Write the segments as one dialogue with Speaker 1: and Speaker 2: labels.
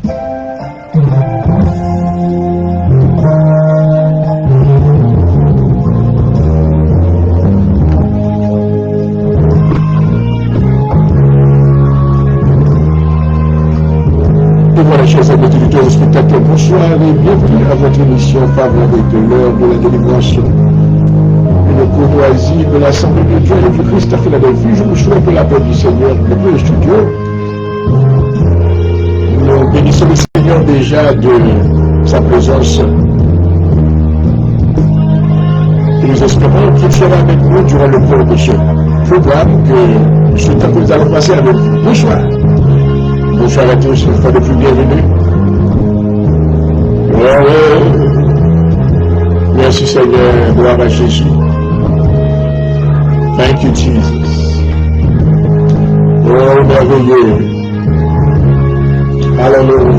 Speaker 1: Voilà, chers amis auditeurs et spectateurs, bonsoir et bienvenue à votre émission favorite de l'heure de la délivrance. Une courtoisie de l'Assemblée de Dieu et du Christ à Philadelphie. Je vous souhaite la paix du Seigneur depuis le studio. Nous bénissons le Seigneur déjà de sa présence. Et nous espérons qu'il sera avec nous durant le cours de ce programme que ce temps que nous allons passer avec vous. Bonsoir. Bonsoir à tous, une fois de plus bienvenue. Merci Seigneur, gloire à Jésus. Thank you Jesus. Oh merveilleux. Alléluia.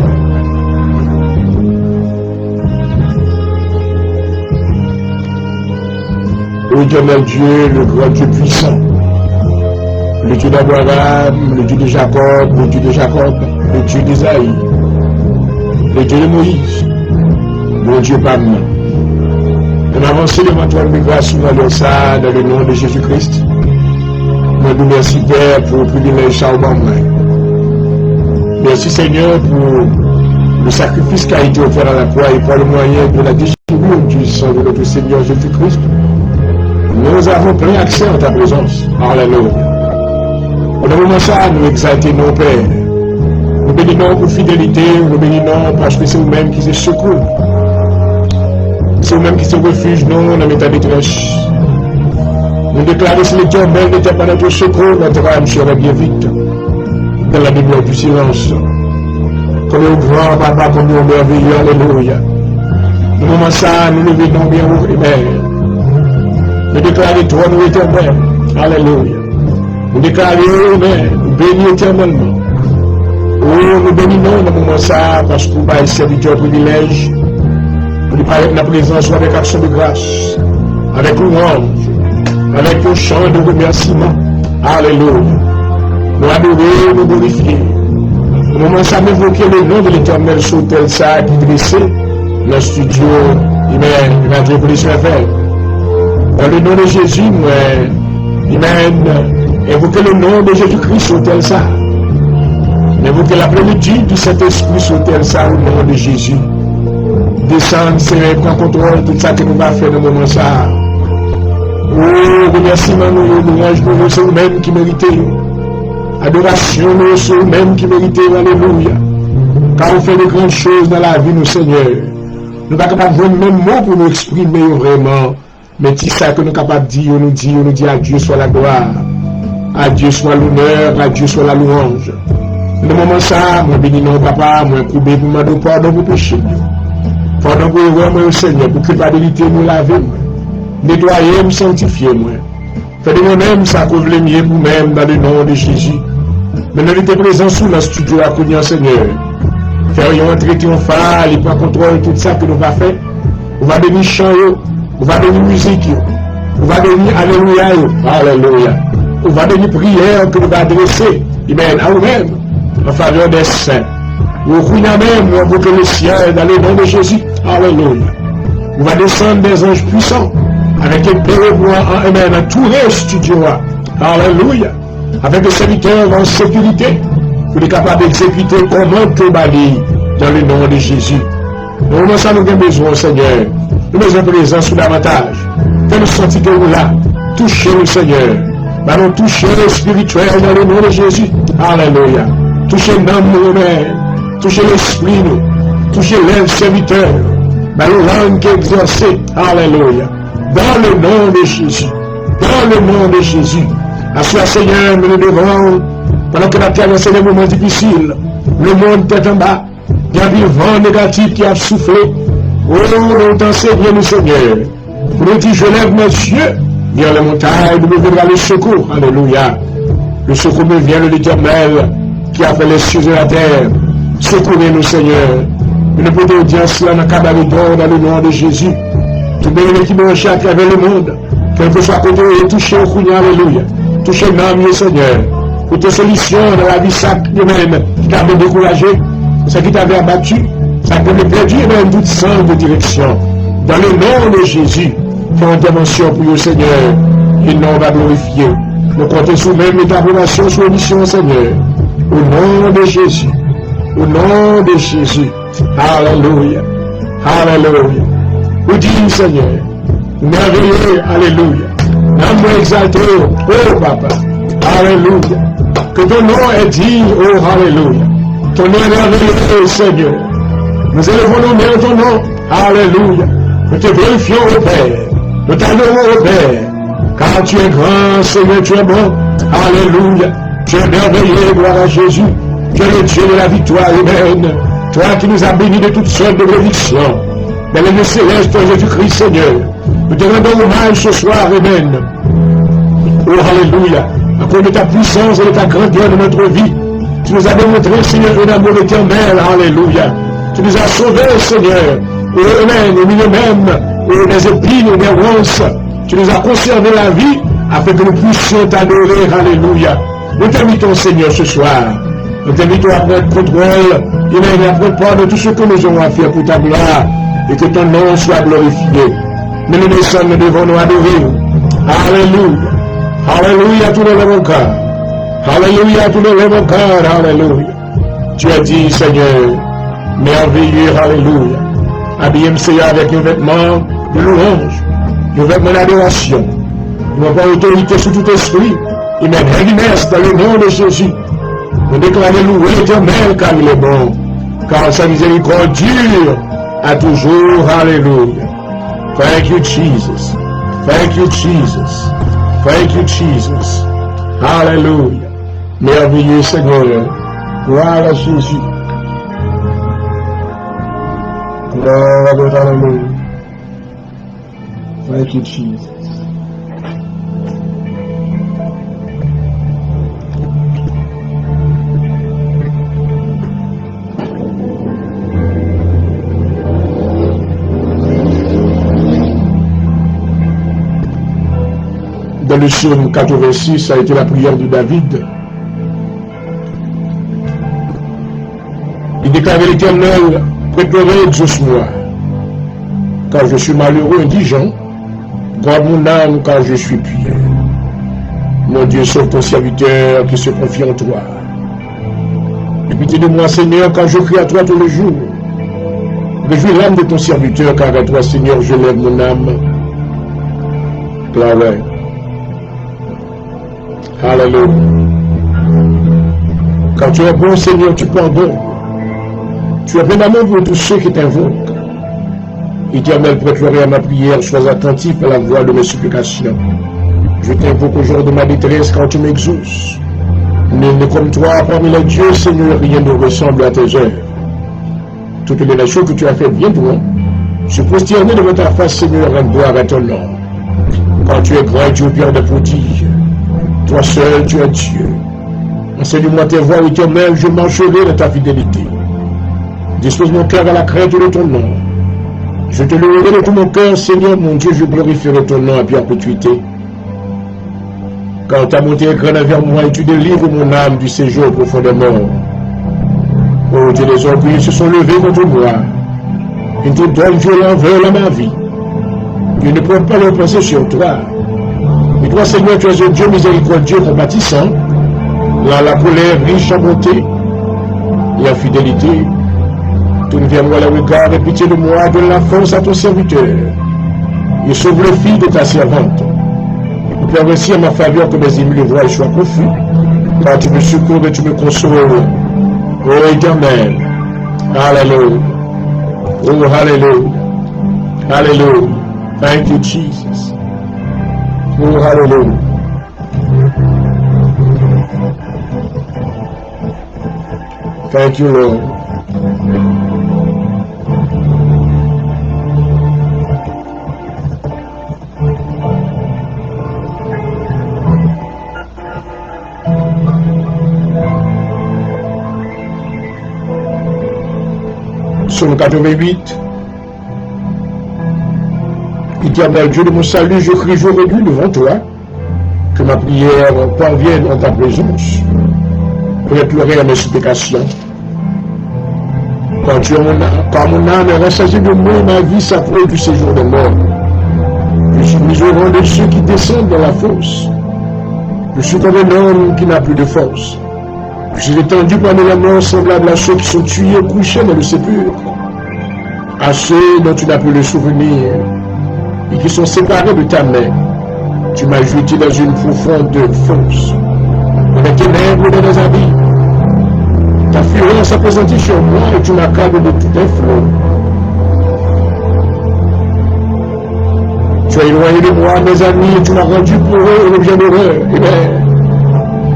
Speaker 1: Éternel Dieu, le grand Dieu puissant. Le Dieu d'Abraham, le Dieu de Jacob, le Dieu d'Isaïe, le Dieu de Moïse, mon Dieu par moi. On avance devant toi de grâce dans ça, dans le nom de Jésus-Christ. Moi, nous merci Père pour le privilège ça au moment. Merci Seigneur pour le sacrifice qui a été offert à la croix et pour le moyen de la distribution du sang de notre Seigneur Jésus-Christ. Nous avons plein accès à ta présence. Alléluia. Au moment ça, nous exaltons nos pères. Nous bénissons pour fidélité, nous bénissons parce que c'est vous-même qui se secours. C'est vous-même qui se refuge, nous, dans l'état de détresse. Nous déclarons que l'Éternel n'était pas notre secours, notre âme serait bien vite. Dans la lumière du silence. Comme au grand papa, comme au merveilleux, alléluia. Au moment ça, nous nous venons bien haut, amen. Nous déclarons toi, nous éternel, alléluia. Nous déclarons, amen, nous bénissons éternellement. Oh, nous bénissons dans le moment ça, parce que nous avons serviteur privilège. Nous parlons de la présence avec action de grâce, avec louange, avec un chant de remerciement. Alléluia. Nous adorer, nous glorifier. Au moment ça, m'évoquer le nom de l'Éternel sur tel ça qui dressé dans le studio, amen, Radio Police FM. Dans le nom de Jésus, amen. Évoquez le nom de Jésus-Christ sur tel ça. Évoquez la plénitude du Saint-Esprit sur tel ça au nom de Jésus. Descendre, Seigneur, prends contrôle tout ça que nous allons faire dans le moment ça. Oh, remerciement nous, louange nous, c'est vous-même qui méritez. Adoration nous, c'est vous-même qui méritez. Alléluia. Car on fait de grandes choses dans la vie, nous, Seigneur. Nous ne sommes pas capables de voir le même mot pour nous exprimer vraiment. Mais c'est ça que nous sommes capables de dire, on nous dit à Dieu soit la gloire. À Dieu soit l'honneur, à Dieu soit la louange. Dans le moment ça, moi bénis non papa, moi coupé pour m'adopter pardon pour péché. Pardon pour erreur, moi Seigneur, pour culpabilité nous laver, moi. Nettoyer, me sanctifier, moi. Fais de moi-même ça que vous voulez mieux pour même dans le nom de Jésus. Maintenant, il était présent sous le studio à Cognan, Seigneur. Faire un entrée triomphale, il prend contrôle de tout ça que nous va faire. On va devenir chant, on va devenir musique, on va devenir alléluia, alléluia. On va devenir prière que nous va adresser, amen, à nous-mêmes, en faveur des saints. Au Kounia même, on invoque le ciel dans le nom de Jésus, alléluia. On va descendre des anges puissants, avec un pérébouin, amen, dans tout le studio, alléluia. Avec des serviteurs en sécurité, pour être capable d'exécuter comment que bali dans le nom de Jésus. Nous avons ça, nous avons besoin, Seigneur. Nous avons besoin de présence sous davantage. Fais-nous sentir que nous là, touchez le Seigneur. Nous toucher le spirituel dans le nom de Jésus. Alléluia. Touchez l'âme nous-mêmes. Touchez l'esprit nous. Touchez l'œuvre serviteur. Nous langue qui est exercée. Alléluia. Dans le nom de Jésus. Dans le nom de Jésus. À soi, Seigneur, nous nous devons, pendant que la terre est des moments difficiles, le monde est en bas, il y a du vent négatif qui a soufflé. Oh, nous t'enseignons, nous, Seigneur. Pour nous dire, je lève mes yeux vers les montagnes, nous me viendra le secours. Alléluia. Le secours me vient de l'Éternel qui a fait les cieux et la terre. Secourez-nous, Seigneur. Nous ne pouvons dire cela dans le d'or, dans le nom de Jésus. Tout bien qui me recherche à travers le monde, quel que soit côté et touché au Kounia, alléluia. Touchez l'âme, Seigneur, pour tes solutions dans la vie sacrée humaine qui t'a découragé. ce qui t'avait abattu, ça t'avait perdu, et même toute sang de direction. Dans le nom de Jésus, fais intervention pour le Seigneur, et non va glorifier. Nous comptons sur même l'approbation sur l'émission, Seigneur. Au nom de Jésus. Au nom de Jésus. Alléluia. Alléluia. Vous dites, Seigneur, merveilleux, alléluia. L'amour exalté, oh Papa. Alléluia. Que ton nom est digne, oh Alléluia. Ton nom est merveilleux, Seigneur. Nous élevons nos mains ton nom. Alléluia. Nous te glorifions, au Père. Nous t'adorons, au Père. Car tu es grand, Seigneur, tu es bon. Alléluia. Tu es merveilleux, gloire à Jésus. Tu es le Dieu de la victoire humaine. Toi qui nous as bénis de toutes sortes de bénédictions. Dans le nom céleste, Jésus-Christ, Seigneur. Nous te rendons hommage ce soir, Amen. Oh, Alléluia. À cause de ta puissance et de ta grandeur de notre vie, tu nous as démontré, Seigneur, un amour éternel. Alléluia. Tu nous as sauvés, Seigneur. Oh, Amen. Au milieu même des épines et des ronces. Tu nous as conservé la vie afin que nous puissions t'adorer. Alléluia. Nous t'invitons, Seigneur, ce soir. Nous t'invitons à prendre contrôle et à prendre part de tout ce que nous aurons à faire pour ta gloire et que ton nom soit glorifié. Mais nous devons nous adorer. Alléluia. Alléluia, tout le lève au cœur. Alléluia, tout le lève au cœur. Alléluia. Tu as dit, Seigneur, merveilleux, alléluia. Habillez-moi, Seigneur, avec un vêtement de louange, un vêtement d'adoration. Nous avons autorité sur tout esprit. Et même réunissent dans le nom de Jésus. Nous déclarons louer l'Éternel car il est bon. Car sa miséricorde dure à toujours. Alléluia. Thank you, Jesus. Thank you, Jesus. Thank you, Jesus. Alléluia. Merveilleux Seigneur. Gloire à Jésus. Gloire à Alléluia. Thank you, Jesus. Dans le psaume 86, ça a été la prière de David. Il déclarait l'Éternel, préparez, exauce-moi, car je suis malheureux, indigent, garde mon âme, car je suis pieux. Mon Dieu, sauve ton serviteur qui se confie en toi. Et pitié de moi, Seigneur, car je crie à toi tous les jours. Réjouis l'âme de ton serviteur, car à toi, Seigneur, je lève mon âme. Gloire. Alléluia. Quand tu es bon, Seigneur, tu pardonnes. Tu as plein d'amour pour tous ceux qui t'invoquent. Éternel, prête-l'oreille à ma prière, sois attentif à la voix de mes supplications. Je t'invoque au jour de ma détresse quand tu m'exauces. Nul n'est comme toi parmi les dieux, Seigneur, rien ne ressemble à tes œuvres. Toutes les nations que tu as faites viendront se prosterner devant ta face, Seigneur, rendre gloire à ton nom. Quand tu es grand, tu es Père de prodiges. Toi seul, tu es Dieu. Enseigne-moi tes voies éternelles, je marcherai dans ta fidélité. Dispose mon cœur à la crainte de ton nom. Je te louerai de tout mon cœur, Seigneur, mon Dieu, je glorifierai ton nom à perpétuité. Quand ta montée est grande vers moi et tu délivres mon âme du séjour profondément. Oh Dieu, les orgueilleux se sont levés contre moi. Ils te donnent violent veulent à ma vie. Ils ne peuvent pas leur penser sur toi. Et toi, Seigneur, tu es un Dieu miséricordieux, compatissant, la colère riche en bonté et en fidélité. Tourne vers moi le regard et pitié de moi, donne la force à ton serviteur. Et sauve les filles de ta servante. Et permets ainsi à ma faveur que mes ennemis le voient et soient confus. Car tu me secours et tu me consoles. Oh Éternel. Alléluia. Oh Alléluia. Alléluia. Thank you, Jesus. Oh, hallelujah. Thank you, Lord. Psaume 88. Éternel Dieu de mon salut, je crie jour et nuit devant toi, que ma prière parvienne en ta présence, prête l'oreille à mes supplications. Quand mon âme est rassasiée de moi, ma vie s'approche du séjour de mort. Je suis mis au rang de ceux qui descendent dans la fosse. Je suis comme un homme qui n'a plus de force. Je suis étendu parmi les morts, semblable à ceux qui sont tués et couchés dans le sépulcre, à ceux dont tu n'as plus le souvenir et qui sont séparés de ta main. Tu m'as jeté dans une profonde fosse, dans les ténèbres et dans les abîmes. Ta fureur s'est présentée sur moi et tu m'accables de tous tes flots. Tu as éloigné de moi mes amis et tu m'as rendu pour eux un objet d'horreur. Eh bien,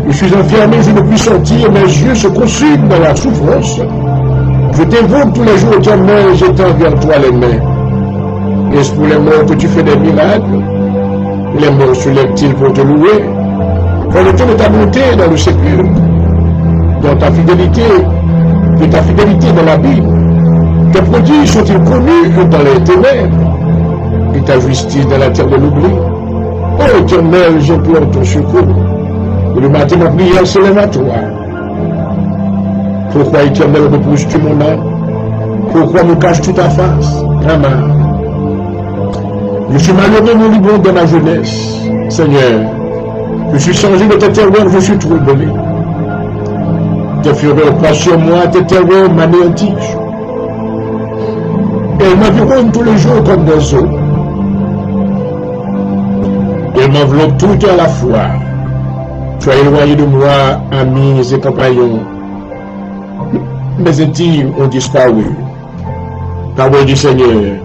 Speaker 1: je suis enfermé, je ne puis sortir, mes yeux se consument dans la souffrance. Je t'invoque tous les jours éternels et j'étends vers toi les mains. Est-ce pour les morts que tu fais des miracles? Les morts se lèvent-ils pour te louer? Quand le temps de ta bonté dans le sépulcre, dans ta fidélité, de ta fidélité dans la Bible, tes prodiges sont-ils connus dans les ténèbres, et ta justice dans la terre de l'oubli? Oh éternel, j'implore ton secours. Et le matin, ma prière se lève à toi. Pourquoi, éternel, repouses-tu mon âme? Pourquoi me caches-tu ta face? Amen. Je suis malheureux, mon libre dans ma jeunesse. Seigneur, je suis changé de tes terreurs, je suis troublé. Tes fureurs passent sur moi, tes terreurs m'anéantissent. Elles m'environnent tous les jours comme des eaux. Elles m'enveloppent toutes à la fois. Tu as éloigné de moi, amis et compagnons. Mes intimes ont disparu. Parole du Seigneur.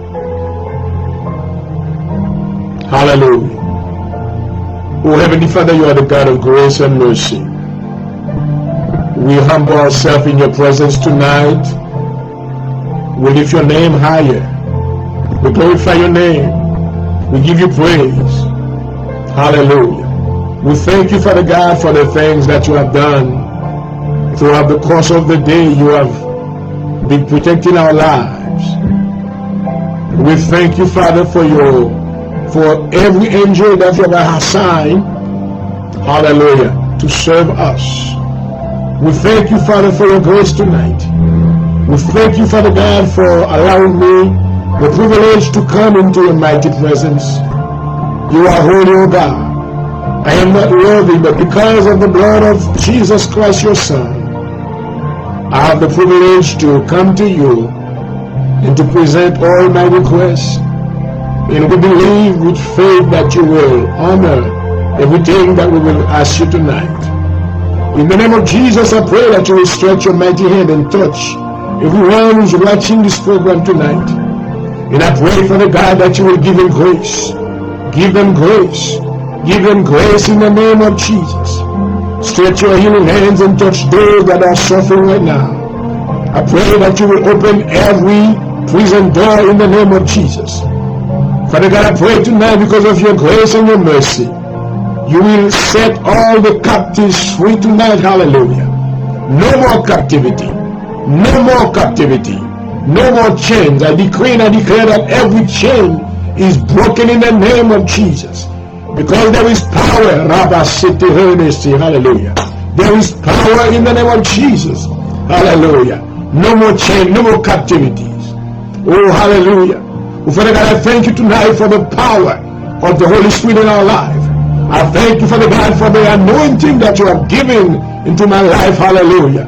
Speaker 1: Hallelujah. Oh Heavenly Father, you are the God of grace and mercy. We humble ourselves in your presence tonight. We lift your name higher. We glorify your name. We give you praise. Hallelujah. We thank you, Father God, for the things that you have done. Throughout the course of the day, you have been protecting our lives. We thank you, Father, for every angel that you have assigned, hallelujah, to serve us. We thank you, Father, for your grace tonight. We thank you, Father God, for allowing me the privilege to come into your mighty presence. You are holy, O God. I am not worthy, but because of the blood of Jesus Christ, your Son, I have the privilege to come to you and to present all my requests. And we believe with faith that you will honor everything that we will ask you tonight. In the name of Jesus, I pray that you will stretch your mighty hand and touch everyone who's watching this program tonight. And I pray, Father God, that you will give them grace. Give them grace. Give them grace in the name of Jesus. Stretch your healing hands and touch those that are suffering right now. I pray that you will open every prison door in the name of Jesus. Father God, I pray tonight because of your grace and your mercy, you will set all the captives free tonight. Hallelujah. No more captivity. No more captivity. No more chains. I decree and I declare that every chain is broken in the name of Jesus. Because there is power. Hallelujah. There is power in the name of Jesus. Hallelujah. No more chain, no more captivities. Oh, hallelujah. Oh, Father God, I thank you tonight for the power of the Holy Spirit in our life. I thank you, Father God, for the anointing that you have given into my life. Hallelujah.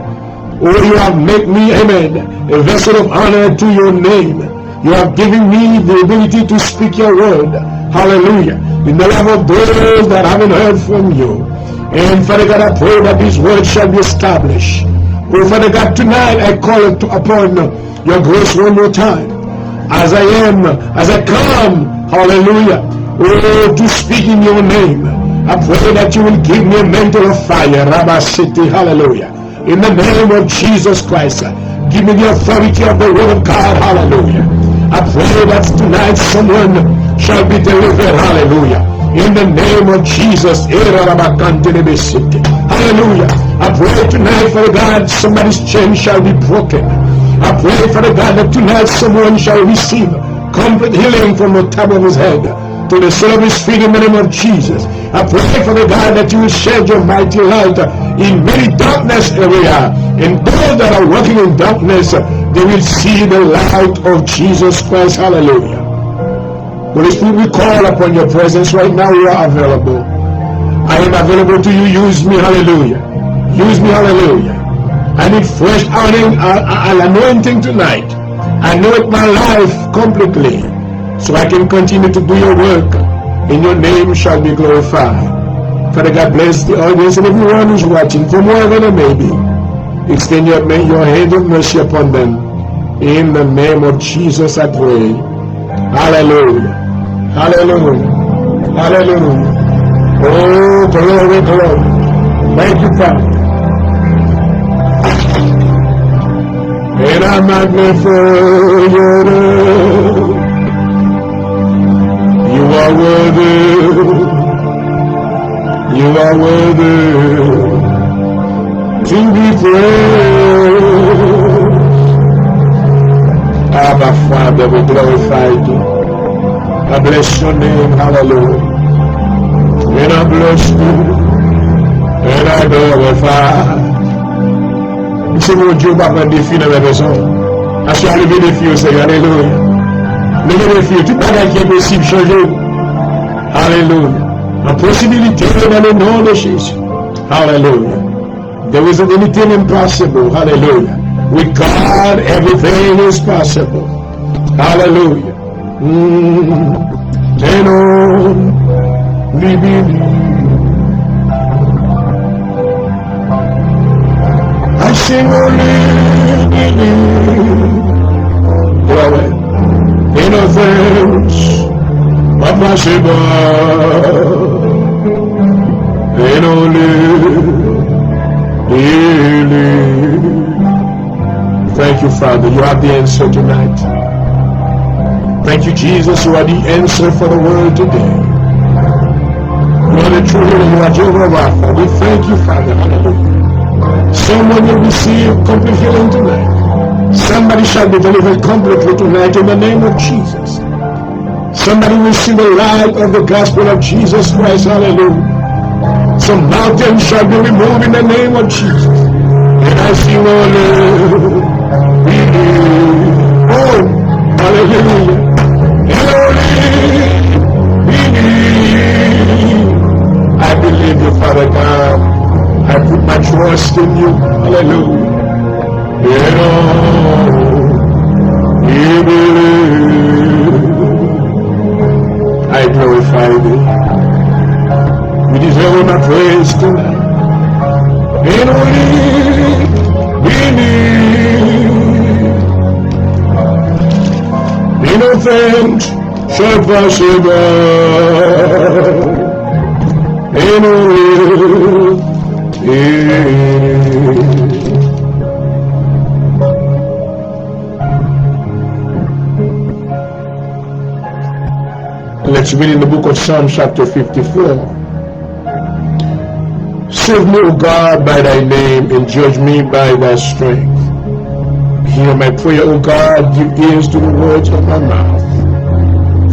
Speaker 1: Oh, you have made me, amen, a vessel of honor to your name. You have given me the ability to speak your word. Hallelujah. In the life of those that haven't heard from you. And Father God, I pray that these words shall be established. Oh, Father God, tonight I call upon your grace one more time. As I come, hallelujah, oh, to speak in your name. I pray that you will give me a mantle of fire. Rabba City, hallelujah. In the name of Jesus Christ, give me the authority of the word of God, hallelujah. I pray that tonight someone shall be delivered, hallelujah. In the name of Jesus, hallelujah. I pray tonight, Father God, somebody's chain shall be broken. I pray, Father God, that tonight someone shall receive complete healing from the top of his head to the sole of his feet in the name of Jesus. I pray, Father God, that you will shed your mighty light in many darkness area. And those that are working in darkness, they will see the light of Jesus Christ. Hallelujah. Holy Spirit, we call upon your presence right now. You are available. I am available to you. Use me. Hallelujah. Use me. Hallelujah. I need fresh anointing tonight. Anoint my life completely so I can continue to do your work, and your name shall be glorified. Father God, bless the audience and everyone who's watching from wherever they may be. Extend your hand of mercy upon them. In the name of Jesus I pray. Hallelujah. Hallelujah. Hallelujah. Oh, glory, glory. Thank you, Father. And I magnify your name. You are worthy. You are worthy to be praised. Abba, Father, we glorify you. I bless your name. Hallelujah. And I bless you. And I glorify. C'est mon Dieu qui va prendre des filles dans la maison. À ce moment lever des filles au Seigneur. Alléluia. Lever des filles. Tout bagage qui est possible changer. Alléluia. La possibilité dans le nom de Jésus. Hallelujah. There isn't anything impossible. Hallelujah. With God, everything is possible. Hallelujah. And on we believe. I sing only glory, innocence, impossible, and only believe. Thank you, Father. You are the answer tonight. Thank you, Jesus. You are the answer for the world today. You are the true healer. You are Jehovah Rapha. We thank you, Father. Hallelujah. Someone will receive complete healing tonight. Somebody shall be delivered completely tonight in the name of Jesus. Somebody will see the light of the gospel of Jesus Christ. Hallelujah. Some mountains shall be removed in the name of Jesus. And I see only. Oh, hallelujah. I believe you, Father God. I put my trust in you. Hallelujah. You believe. I glorify thee. You deserve my praise tonight. And only believe. Innocent shall possible. And only let's read in the book of Psalm chapter 54. Save me, O God, by thy name, and judge me by thy strength. Hear my prayer, O God, give ears to the words of my mouth.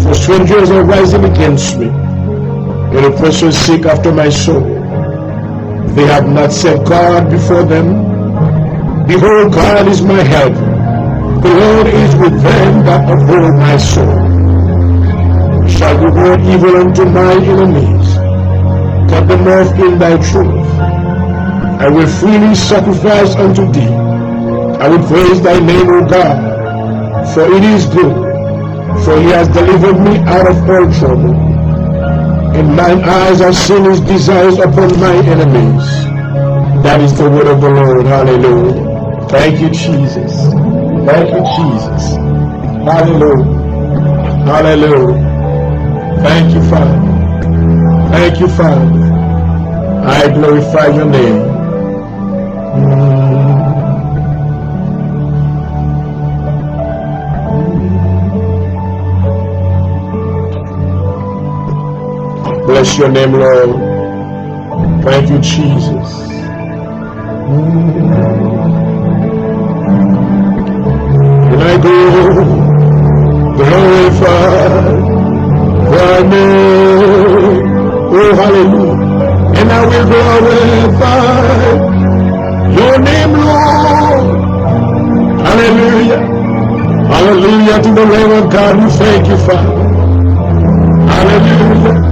Speaker 1: For strangers are rising against me, and oppressors seek after my soul. They have not set God before them. Behold, God is my help. The Lord is with them that uphold my soul. Shall reward evil unto my enemies. Cut them off in thy truth. I will freely sacrifice unto thee. I will praise thy name, O God, for it is good. For he has delivered me out of all trouble. And mine eyes have seen his desires upon my enemies. That is the word of the Lord. Hallelujah. Thank you, Jesus. Thank you, Jesus. Hallelujah. Hallelujah. Thank you, Father. Thank you, Father. I glorify your name. Bless your name, Lord. Thank you, Jesus. And I go glorify thy name. Oh, hallelujah. And I will glorify your name, Lord. Hallelujah. Hallelujah to the Lamb of God. We thank you, Father. Hallelujah.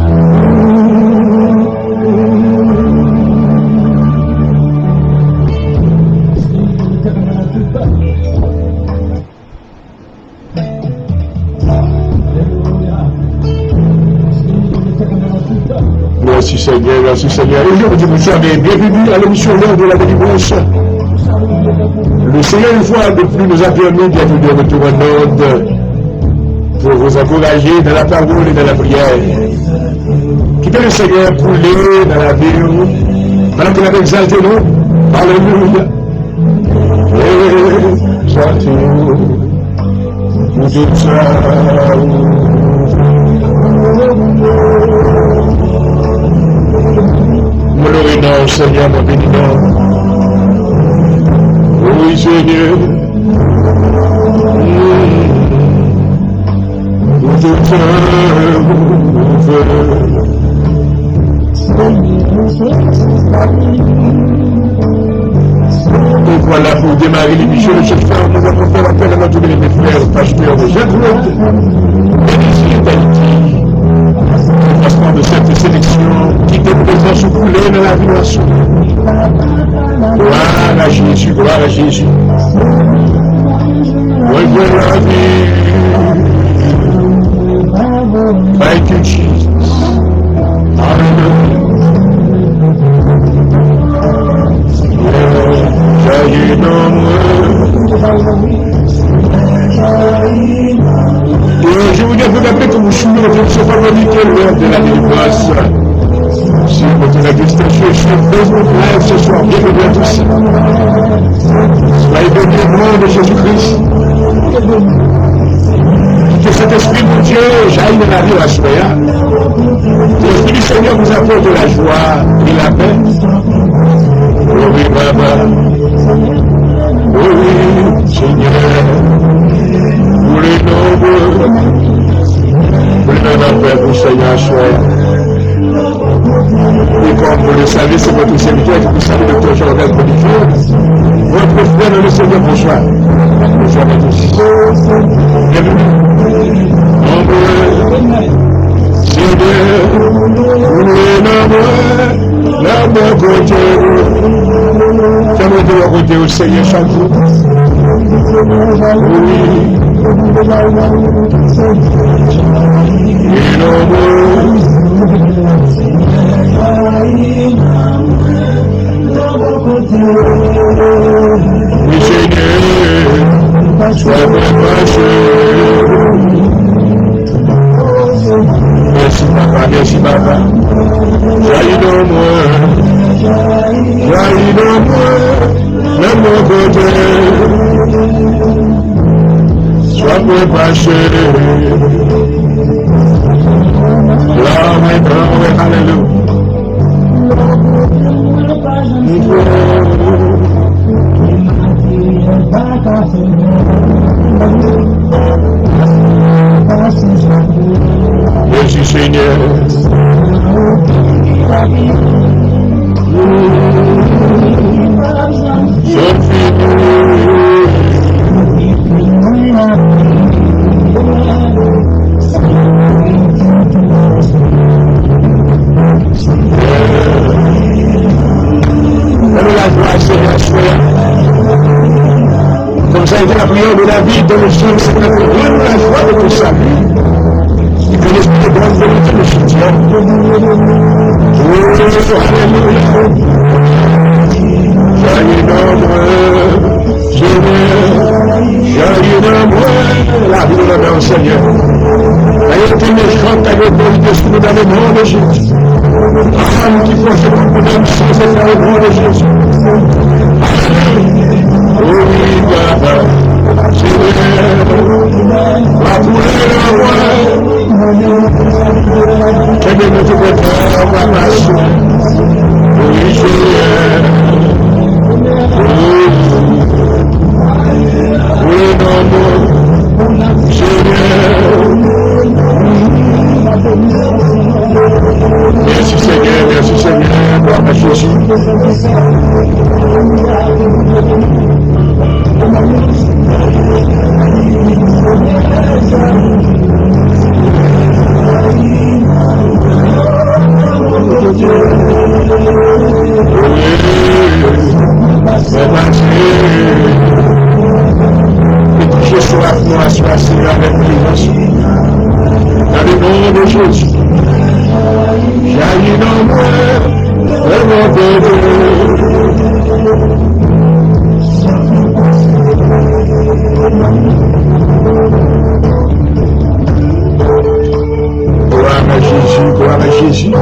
Speaker 1: Merci Seigneur, merci Seigneur. Aujourd'hui, vous savez, bienvenue à l'émission L'heure de la délivrance. Le Seigneur, une fois de plus, nous a permis d'être de retour en ordre pour vous encourager dans la parole et dans la prière. Quittez le Seigneur pour l'aider dans la vie, pendant qu'il a exalté nous. Alléluia. Exalté pour tout ça. Mon nom, Seigneur, mon bénissant. Oui, Seigneur. Pour tout ça, et voilà pour démarrer l'émission de ce soir, nous avons fait appel à notre bien-aimé frère, pasteur Jean-Claude, bénéficié d'Haïti. Passement de cette sélection qui était présent sous coulée dans la vibration. Gloire à Jésus, gloire à Jésus. Reviens la vie. Thank you, Jesus. Hallelujah. Jaillit dans moi. Et je vous dis, vous rappelez que vous souvenez de ce favorité l'heure de la délivrance. Si votre registration est sur Facebook Live ce soir, bienvenue à tous. Soyez bénis au nom de Jésus-Christ. Que cet esprit de Dieu jaillit dans la vie à soi. Que l'esprit du Seigneur vous apporte la joie et la paix. Oui, Baba. Oui, Seigneur. Pour les nombreux, pour les mêmes appels pour Seigneur soit. Et comme vous le savez, c'est votre serviteur que vous savez, Dr. Jean-Robert Boniface. Votre frère dans le Seigneur, bonsoir. Bonsoir à tous. Bienvenue. Nombreux, Seigneur, pour les nombreux, la bonne côté. Fais-moi de leur côté au Seigneur chaque jour. Oui. Et nombreux. Oui, Seigneur, sois prépaché. Merci, Papa, merci, Papa. Jaillit dans moi, jaillit dans moi, de mon côté. Sois prépaché. Glory, glory, hallelujah. Merci Seigneur. Comme ça a été la prière de la vie dans le sang, c'est la joie de tout salut. Et que l'esprit de grande vérité nous soutienne. Alléluia. Jaillit dans moi, jaillit dans moi, la vie de la main au Seigneur. D'ailleurs, tous les gens qui avaient besoin de ce dans le nom de Jésus. Âme qui faut se comprendre sans se faire le nom de Jésus. Oui, Baba, Seigneur, la coulée de moi, que de notre côté, ma passion. Oui, Seigneur, oui, non, Seigneur. Merci Seigneur, gloire à Jésus. Gloire à Jésus, gloire à Jésus.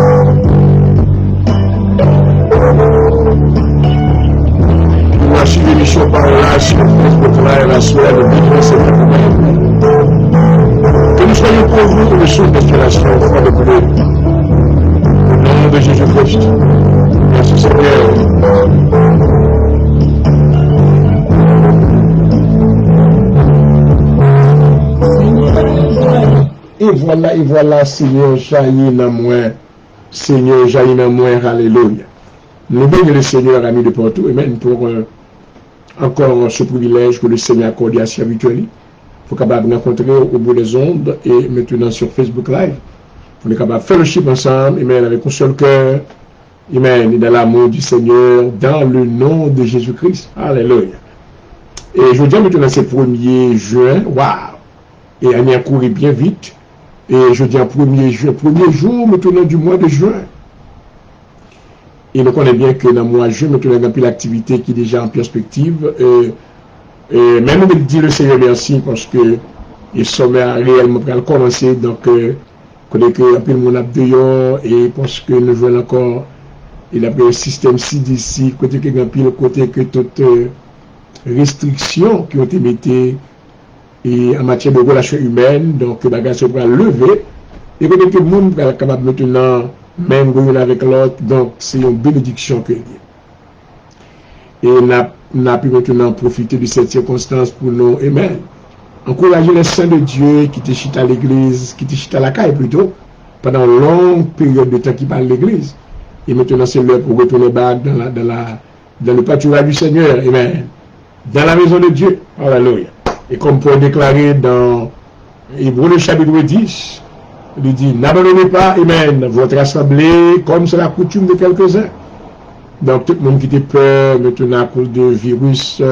Speaker 1: Voici l'émission par là, sur Facebook Live, la soirée de bénédiction, c'est que nous soyons pour vous le son d'inspiration, au fond de bleu. Au nom de Jésus-Christ. Merci Seigneur. Et voilà, Seigneur, jaillit dans moi. Seigneur, jaillit dans moi, alléluia. Nous bénissons le Seigneur, amis de partout, et même pour encore ce privilège que le Seigneur a accordé à serviteur, pour capable rencontrer au bout des ondes et maintenant sur Facebook Live, pour être capable de fellowship ensemble, amen, avec un seul cœur, amen, et dans l'amour du Seigneur, dans le nom de Jésus-Christ. Alléluia. Et je dis maintenant, c'est 1er juin, waouh! Et on a couru bien vite. Et je dis en 1er jour maintenant du mois de juin. Et nous connaissons bien que dans le mois de juin, maintenant, il y a une activité qui est déjà en perspective. Et même on dit le Seigneur merci parce que le sommet a réellement commencé. Donc, connaît que un peu le monde a dehors et parce que nous jouons encore, il a un système CDC, côté que le côté que toutes restrictions qui ont été mises et en matière de relations humaines, donc le bagage sera levé. Et côté que le monde est capable maintenant même gouverner avec l'autre, donc c'est une bénédiction que Dieu. Et on a pu maintenant profiter de cette circonstance pour nous, amen, encourager les saints de Dieu qui te chitent à l'église, qui te chitent à la caille plutôt, pendant une longue période de temps qui parlent l'église. Et maintenant c'est l'heure pour retourner back dans le pâturage du Seigneur, amen, dans la maison de Dieu, alléluia. Et comme pour déclarer dans Hébreux le chapitre 10, il dit, n'abandonnez pas, amen, votre assemblée, comme c'est la coutume de quelques-uns. Donc, tout le monde qui était peur, maintenant, à cause du virus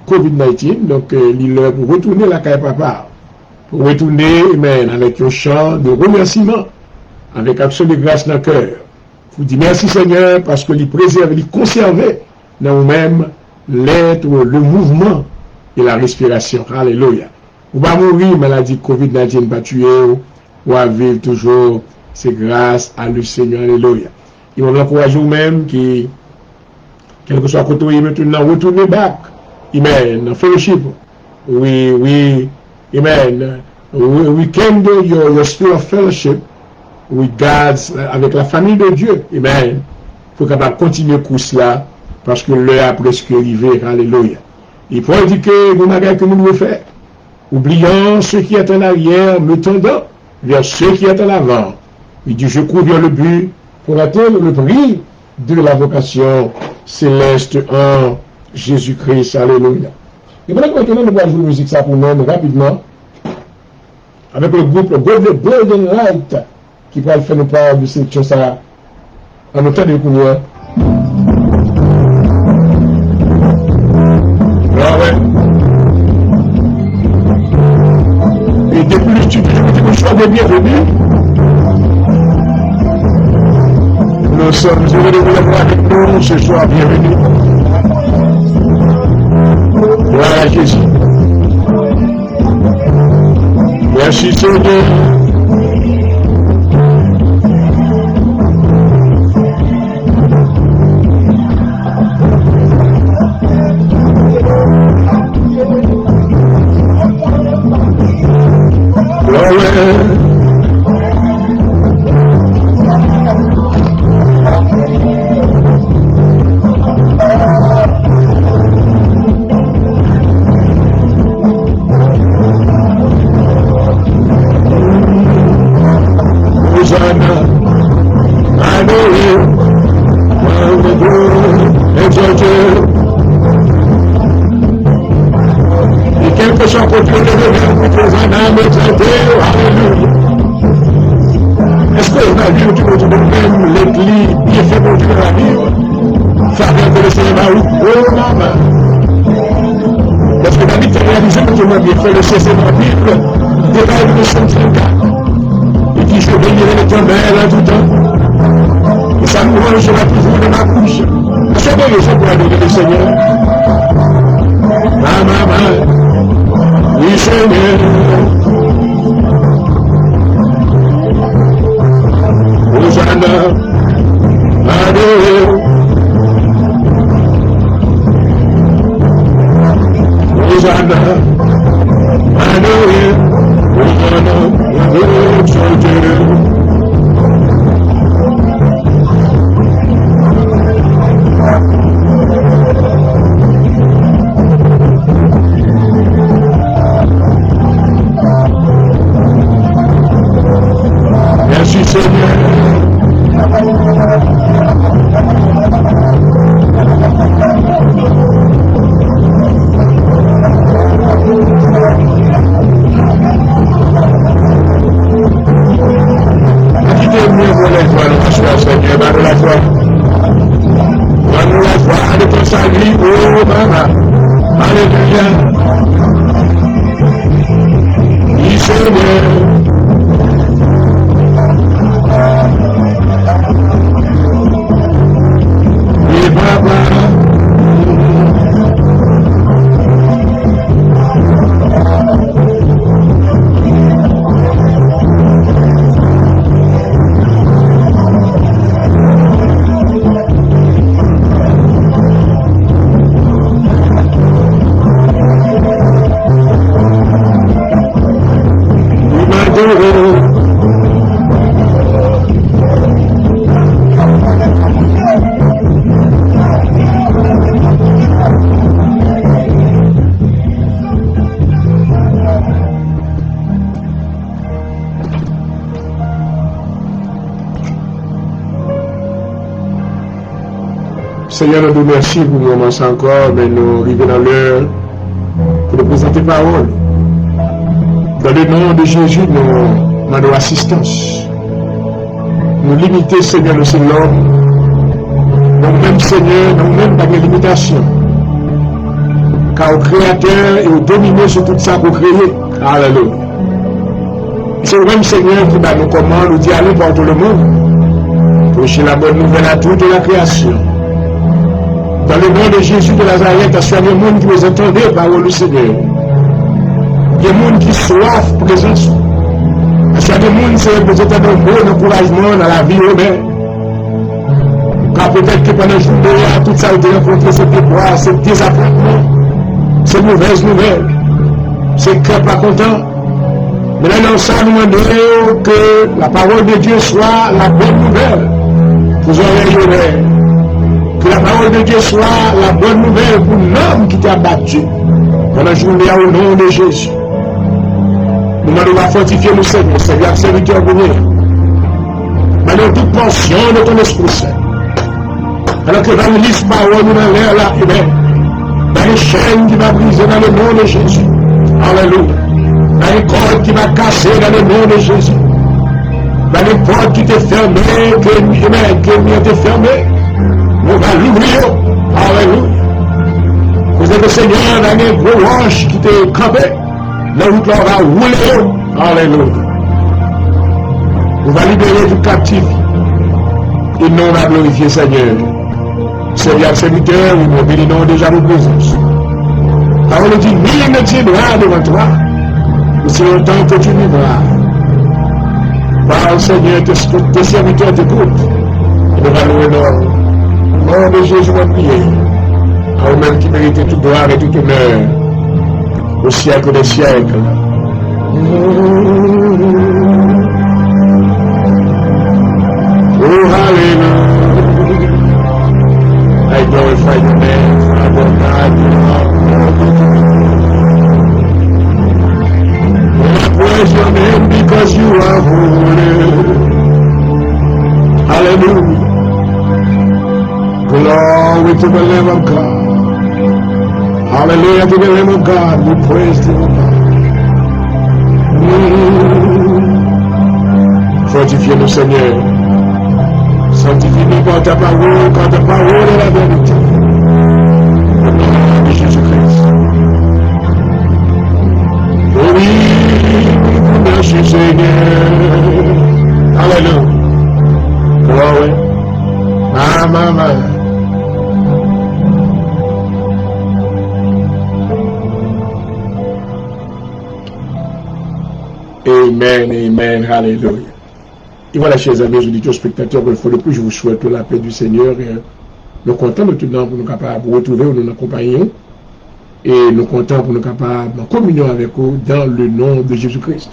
Speaker 1: COVID-19, donc, il leur pour retourner la caille papa. Pour retourner, amen, avec un chant de remerciement, avec action de grâce dans le cœur. Vous dites merci Seigneur, parce que il préserve, il conserve dans vous-même l'être, le mouvement et la respiration. Alléluia. Vous ne pouvez pas mourir, maladie COVID-19 pas tuer, ou à vivre toujours, c'est grâce à le Seigneur. Alléluia. Il va encourager vous-même qui, quel que soit côté maintenant, retournez back. Amen. Fellowship. We, amen. We kindle your spirit of fellowship with God's, avec la famille de Dieu. Amen. Pour capable continuer le course là, parce que l'heure a presque arrivé. Alléluia. Il faut indiquer le bagage que nous devons faire. Oubliant ce qui est en arrière, me tendant vers ce qui est en avant. Il dit, je cours vers le but pour atteindre le prix de la vocation céleste en Jésus-Christ. Alléluia. Et maintenant, nous allons jouer la musique ça pour nous rapidement avec le groupe Golden Light qui va faire nous parler de cette chose en autant de couleurs. Et depuis le studio, je vous sois les bienvenus. Nous sommes heureux de vous avoir avec nous ce soir. Bienvenue. Gloire à Jésus. Merci Seigneur. Est-ce que vous avez vu autour de nous-mêmes l'église bien fait pour Dieu dans la Bible? Faveur de le Seigneur, oh maman. Parce que David a réalisé que tout le monde bien fait le Seigneur dans la Bible, détail de 134. Et qui je bénirai l'Éternel en tout temps. Et Ça nous rangera toujours dans ma bouche. C'est des raisons pour adorer le Seigneur. Maman, oui Seigneur. Hosanna, adore. Hosanna, adore. Hosanna, adore. Merci Seigneur. Quittez-moi pour les joies de la foi, Seigneur, de la foi. Donne-nous la joie de ton salut, oh maman. Alléluia. Oui, Seigneur. Oui, papa. Seigneur, nous vous remercions pour le moment encore, mais nous arrivons dans l'heure pour nous présenter parole. Dans le nom de Jésus, nous demandons assistance. Nous limiter, Seigneur, le Seigneur. Nous-mêmes, Seigneur, nous-mêmes, pas de limitation. Car au Créateur et au dominé sur tout ça pour créer. Alléluia. C'est le même Seigneur qui nous commande d'y aller par tout le monde. Prêcher la bonne nouvelle à toute la création. Dans le nom de Jésus de Nazareth, assois les gens qui nous entendent, parole du Seigneur. Il y a des gens qui soif présence. Assois les gens qui sont besoin d'un bon encouragement dans la vie humaine. Car peut-être que pendant le jour de tout ça a été rencontré, cette déboire, ce désappointement, ces mauvaises nouvelles, ces cœurs pas contents. Mais là, dans ça, nous demandons que la parole de Dieu soit la bonne nouvelle. Vous aurez oreilles. Que la parole de Dieu soit la bonne nouvelle pour l'homme qui t'a battu dans la journée au nom de Jésus. Nous demandons à fortifier le Seigneur, Seigneur, serviteur béni. Maintenant, toute portion de ton Esprit Saint. Alors que dans l'Église, parole nous dans l'air là, dans les chaînes qui va briser dans le nom de Jésus. Alléluia. Dans les cordes qui va casser dans le nom de Jésus. Dans les portes qui étaient fermées, que l'ennemi était fermé. On va l'ouvrir. Alléluia. Vous êtes le Seigneur dans les gros roches qui t'est campé. Là où on va rouler. Alléluia. On va libérer du captif. Et nous on va glorifier Seigneur. Seigneur serviteur, nous bénissons déjà nos présences. Parole dit, nul ne tiendra devant toi. Aussi longtemps que tu vivras. Parle Seigneur, tes serviteurs t'écoutent. Et nous allons énorme. Au nom de Jésus, on prie. À vous-même qui méritez toute gloire et toute honneur. Au siècle des siècles. Oh, hallelujah. I glorify your name, Father God. I praise your name because you are holy. Hallelujah. Glory to the Lamb of God. Hallelujah to the Lamb of God. We praise you, God. Fortifie-nous, Seigneur. Sanctifie-nous par ta parole, car ta parole est la vérité. Au nom de Jésus-Christ. Oui, merci Seigneur. Alléluia. Glory. Amen, amen, hallelujah. Et voilà, chers amis, auditeurs, spectateurs, une fois de plus, je vous souhaite la paix du Seigneur. Et nous comptons maintenant pour nous capables de retrouver où nous accompagnons. Et nous comptons pour nous capables en communion avec vous dans le nom de Jésus-Christ.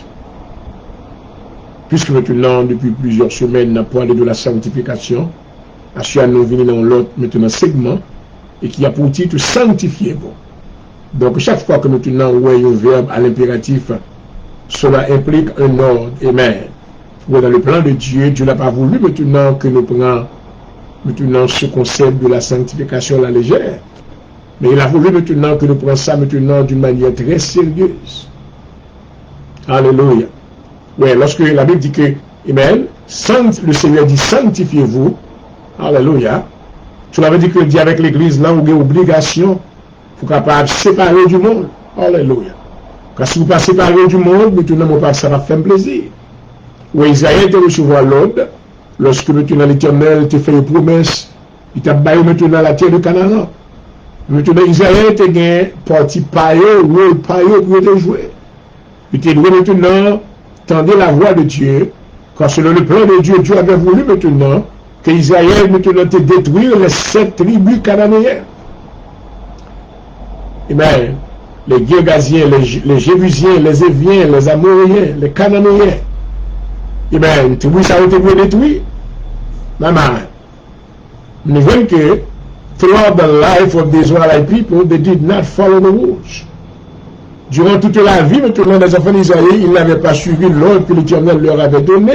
Speaker 1: Puisque maintenant, depuis plusieurs semaines, nous avons parlé de la sanctification, à nous venir dans l'autre maintenant segment, et qui a pour titre sanctifiez-vous. Donc, chaque fois que maintenant nous voyons un verbe à l'impératif, cela implique un ordre. Amen. Dans le plan de Dieu, Dieu n'a pas voulu maintenant que nous prenions maintenant ce concept de la sanctification à la légère. Mais il a voulu maintenant que nous prenions ça maintenant d'une manière très sérieuse. Alléluia. Oui, lorsque la Bible dit que, amen, le Seigneur dit sanctifiez-vous. Alléluia. Cela veut dire que dit avec l'Église, là, vous avez une obligation pour capable séparer du monde. Alléluia. Quand si vous pas séparer du monde, maintenant, ça va faire plaisir. Oui, Israël te recevoir l'ordre, lorsque maintenant l'Éternel te fait une promesse, il t'a baillé maintenant la terre de Canaan. Maintenant, Israël te gagne parti paillot, rôle paillot pour te jouer. Il te doit maintenant tendre la voix de Dieu, car selon le plan de Dieu, Dieu avait voulu maintenant que Israël maintenant te détruire les 7 tribus cananéennes. Amen. Les Girgasiens, les Jébusiens, les Éviens, les Amoriens, les Cananéens. Amen. Tout ça a été détruit. Maman. Nous voyons que throughout the life of the Israelite people, they did not follow the rules. Durant toute la vie, maintenant, les enfants d'Israël, ils n'avaient pas suivi l'ordre que l'Éternel leur avait donné.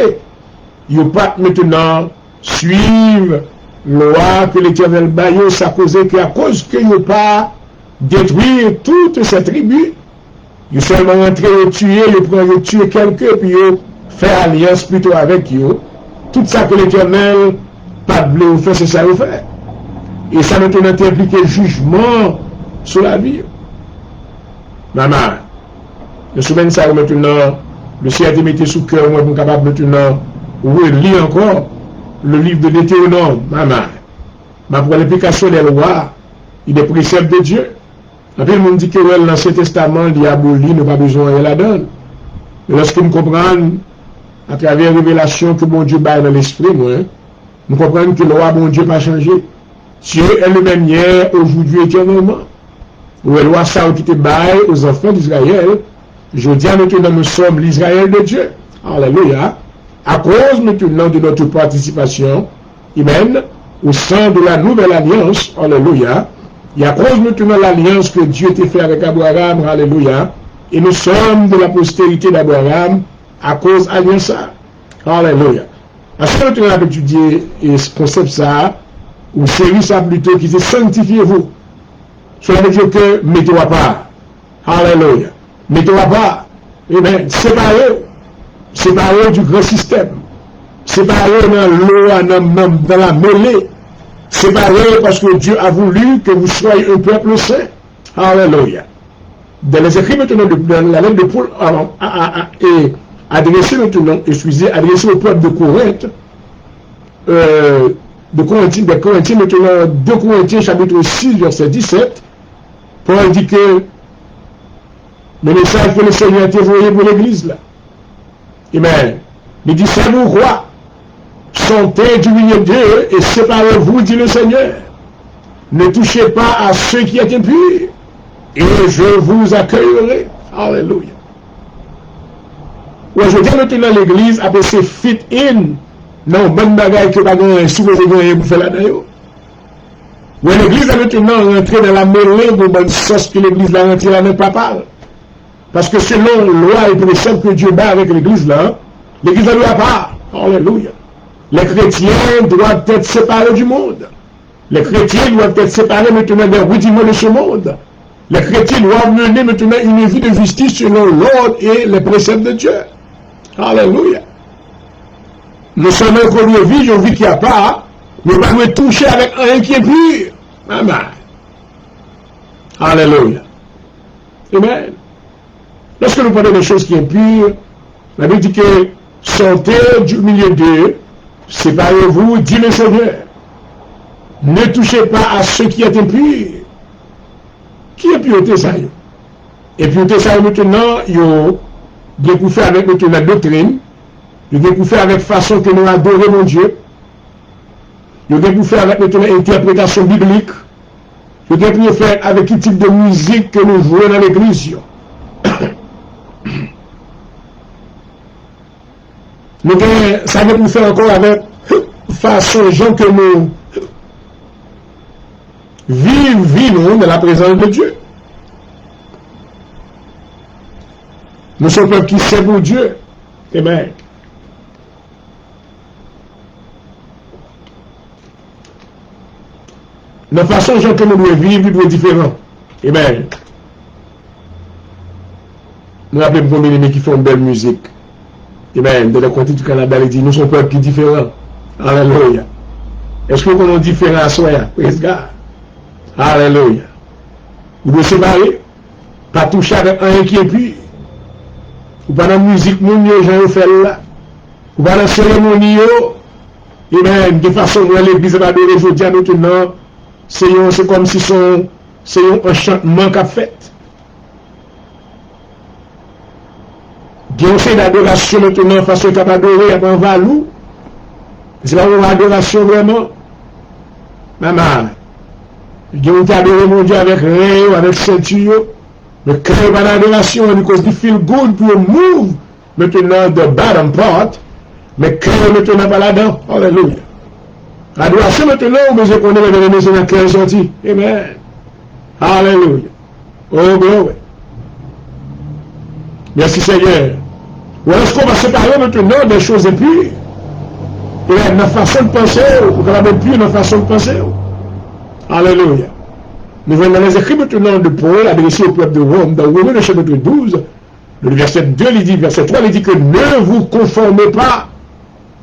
Speaker 1: Ils n'ont pas maintenant suivre la loi que l'Éternel baillot, ça causait qu'à cause qu'ils n'ont pas détruire toutes ces tribus, ils sont seulement rentrés et tuer, ils prennent tuer quelqu'un, puis ils faire alliance plutôt avec eux. Tout ça que l'Éternel pas de blé faire, c'est ça qu'ils fait. Et ça maintenant implique jugement sur la vie. Maman, le semaine ça maintenant, le ciel a mis sous cœur, moi, pour capable maintenant, relire encore le livre de Deutéronome, maman. Mais pour l'application des lois et des préceptes de Dieu. Après, le monde dit que l'Ancien Testament, il y a aboli, n'a pas besoin de la donne. Mais lorsque nous comprenons, à travers la révélation que mon Dieu bat dans l'esprit, nous comprenons que la loi, mon Dieu, n'a pas changé. Dieu est le même hier, aujourd'hui, éternellement. Ou la loi ça qui te baille aux enfants d'Israël, je dis maintenant nous sommes l'Israël de Dieu. Alléluia. À cause maintenant de notre participation, amen, au sein de la nouvelle alliance, alléluia, et à cause maintenant de l'alliance que Dieu t'a fait avec Abraham, alléluia, et nous sommes de la postérité d'Abraham à cause de l'alliance. Alléluia. À ce moment-là, on a étudié ce concept ça, ou série ça plutôt, qui dit sanctifiez-vous. Cela veut dire que mettez-vous à part. Alléluia. Mettez-vous à part. Amen. Séparez du grand système. Séparez dans la mêlée. Séparez parce que Dieu a voulu que vous soyez un peuple saint. Alléluia. Dans les écrits maintenant, dans la lettre de Paul, et adressé maintenant, adressé au peuple de Corinthe, de Corinthiens maintenant, 2 Corinthiens chapitre 6, verset 17, Paul dit que le message que le Seigneur a envoyé pour l'église là. Amen. Il dit, c'est vous roi, sortez du milieu d'eux et séparez-vous, dit le Seigneur. Ne touchez pas à ceux qui étaient impurs, et je vous accueillerai. Alléluia. Aujourd'hui, maintenant, l'église a passé fit in. Non, bonne bagaille que pas gagner, si vous avez pour faire la d'ailleurs. Où l'église a maintenant rentré dans la mêlée de bonne sauce que l'église a rentré là, n'est pas parle. Parce que selon la loi et préceptes que Dieu bat avec l'église là, l'église ne doit pas. Alléluia. Les chrétiens doivent être séparés du monde. Les chrétiens doivent être séparés maintenant des rudiments de ce monde. Les chrétiens doivent mener maintenant une vie de justice selon l'ordre et les préceptes de Dieu. Alléluia. Nous sommes encore une vie qui n'a pas, nous ne pouvons pas toucher avec un qui est pur. Amen. Alléluia. Amen. Lorsque nous parlons de choses qui sont pures, la Bible dit que sortez du milieu d'eux, séparez-vous, dit le Seigneur. Ne touchez pas à ceux qui étaient impurs. Qui est pureté ça? Et pureté ça maintenant, il pour faire avec notre la doctrine, il pour faire avec façon que nous adorons mon Dieu, il pour faire avec notre interprétation biblique, il pour faire avec quel type de musique que nous jouons dans l'église. Nous ça veut nous faire encore avec façon gens que nous vivons dans la présence de Dieu. Nous sommes un peuple qui sait pour Dieu. Amen. La façon dont nous devons vivre est différente. Amen. Nous avons des amis qui font une belle musique. Amen. De la côté du Canada, il dit, nous sommes un peuple qui est différent. Alléluia. Est-ce que nous sommes différents à soi? Praise God. Alléluia. Vous devez séparer. Pas toucher avec un qui est pire. Ou pas dans la musique, mon Dieu, j'en ai fait là. Ou pas dans la cérémonie, amen. De façon, où l'église va adorer aujourd'hui à notre nom, c'est comme si c'est un chantement qu'a fait. Il y a aussi d'adoration maintenant, façon qu'a adoré à un valou. C'est pas une adoration vraiment. Maman, il y a une adoration mon Dieu avec rien, avec ceinture. Mais quand il y a l'adoration, because you feel good to move maintenant the bottom part, mais quand maintenant pas là-dedans, alléluia. L'adoration maintenant, mais je connais les émotions dans quelle sortie. Amen. Alléluia. Oh glory. Merci Seigneur. Ou est-ce qu'on va séparer maintenant des choses impures? Et là, notre façon de penser, ou qu'on a même plus notre façon de penser. Alléluia. Nous voyons dans les écrits maintenant de Paul adressé au peuple de Rome, dans Romains le chapitre 12, le verset 2, il dit, verset 3, il dit que ne vous conformez pas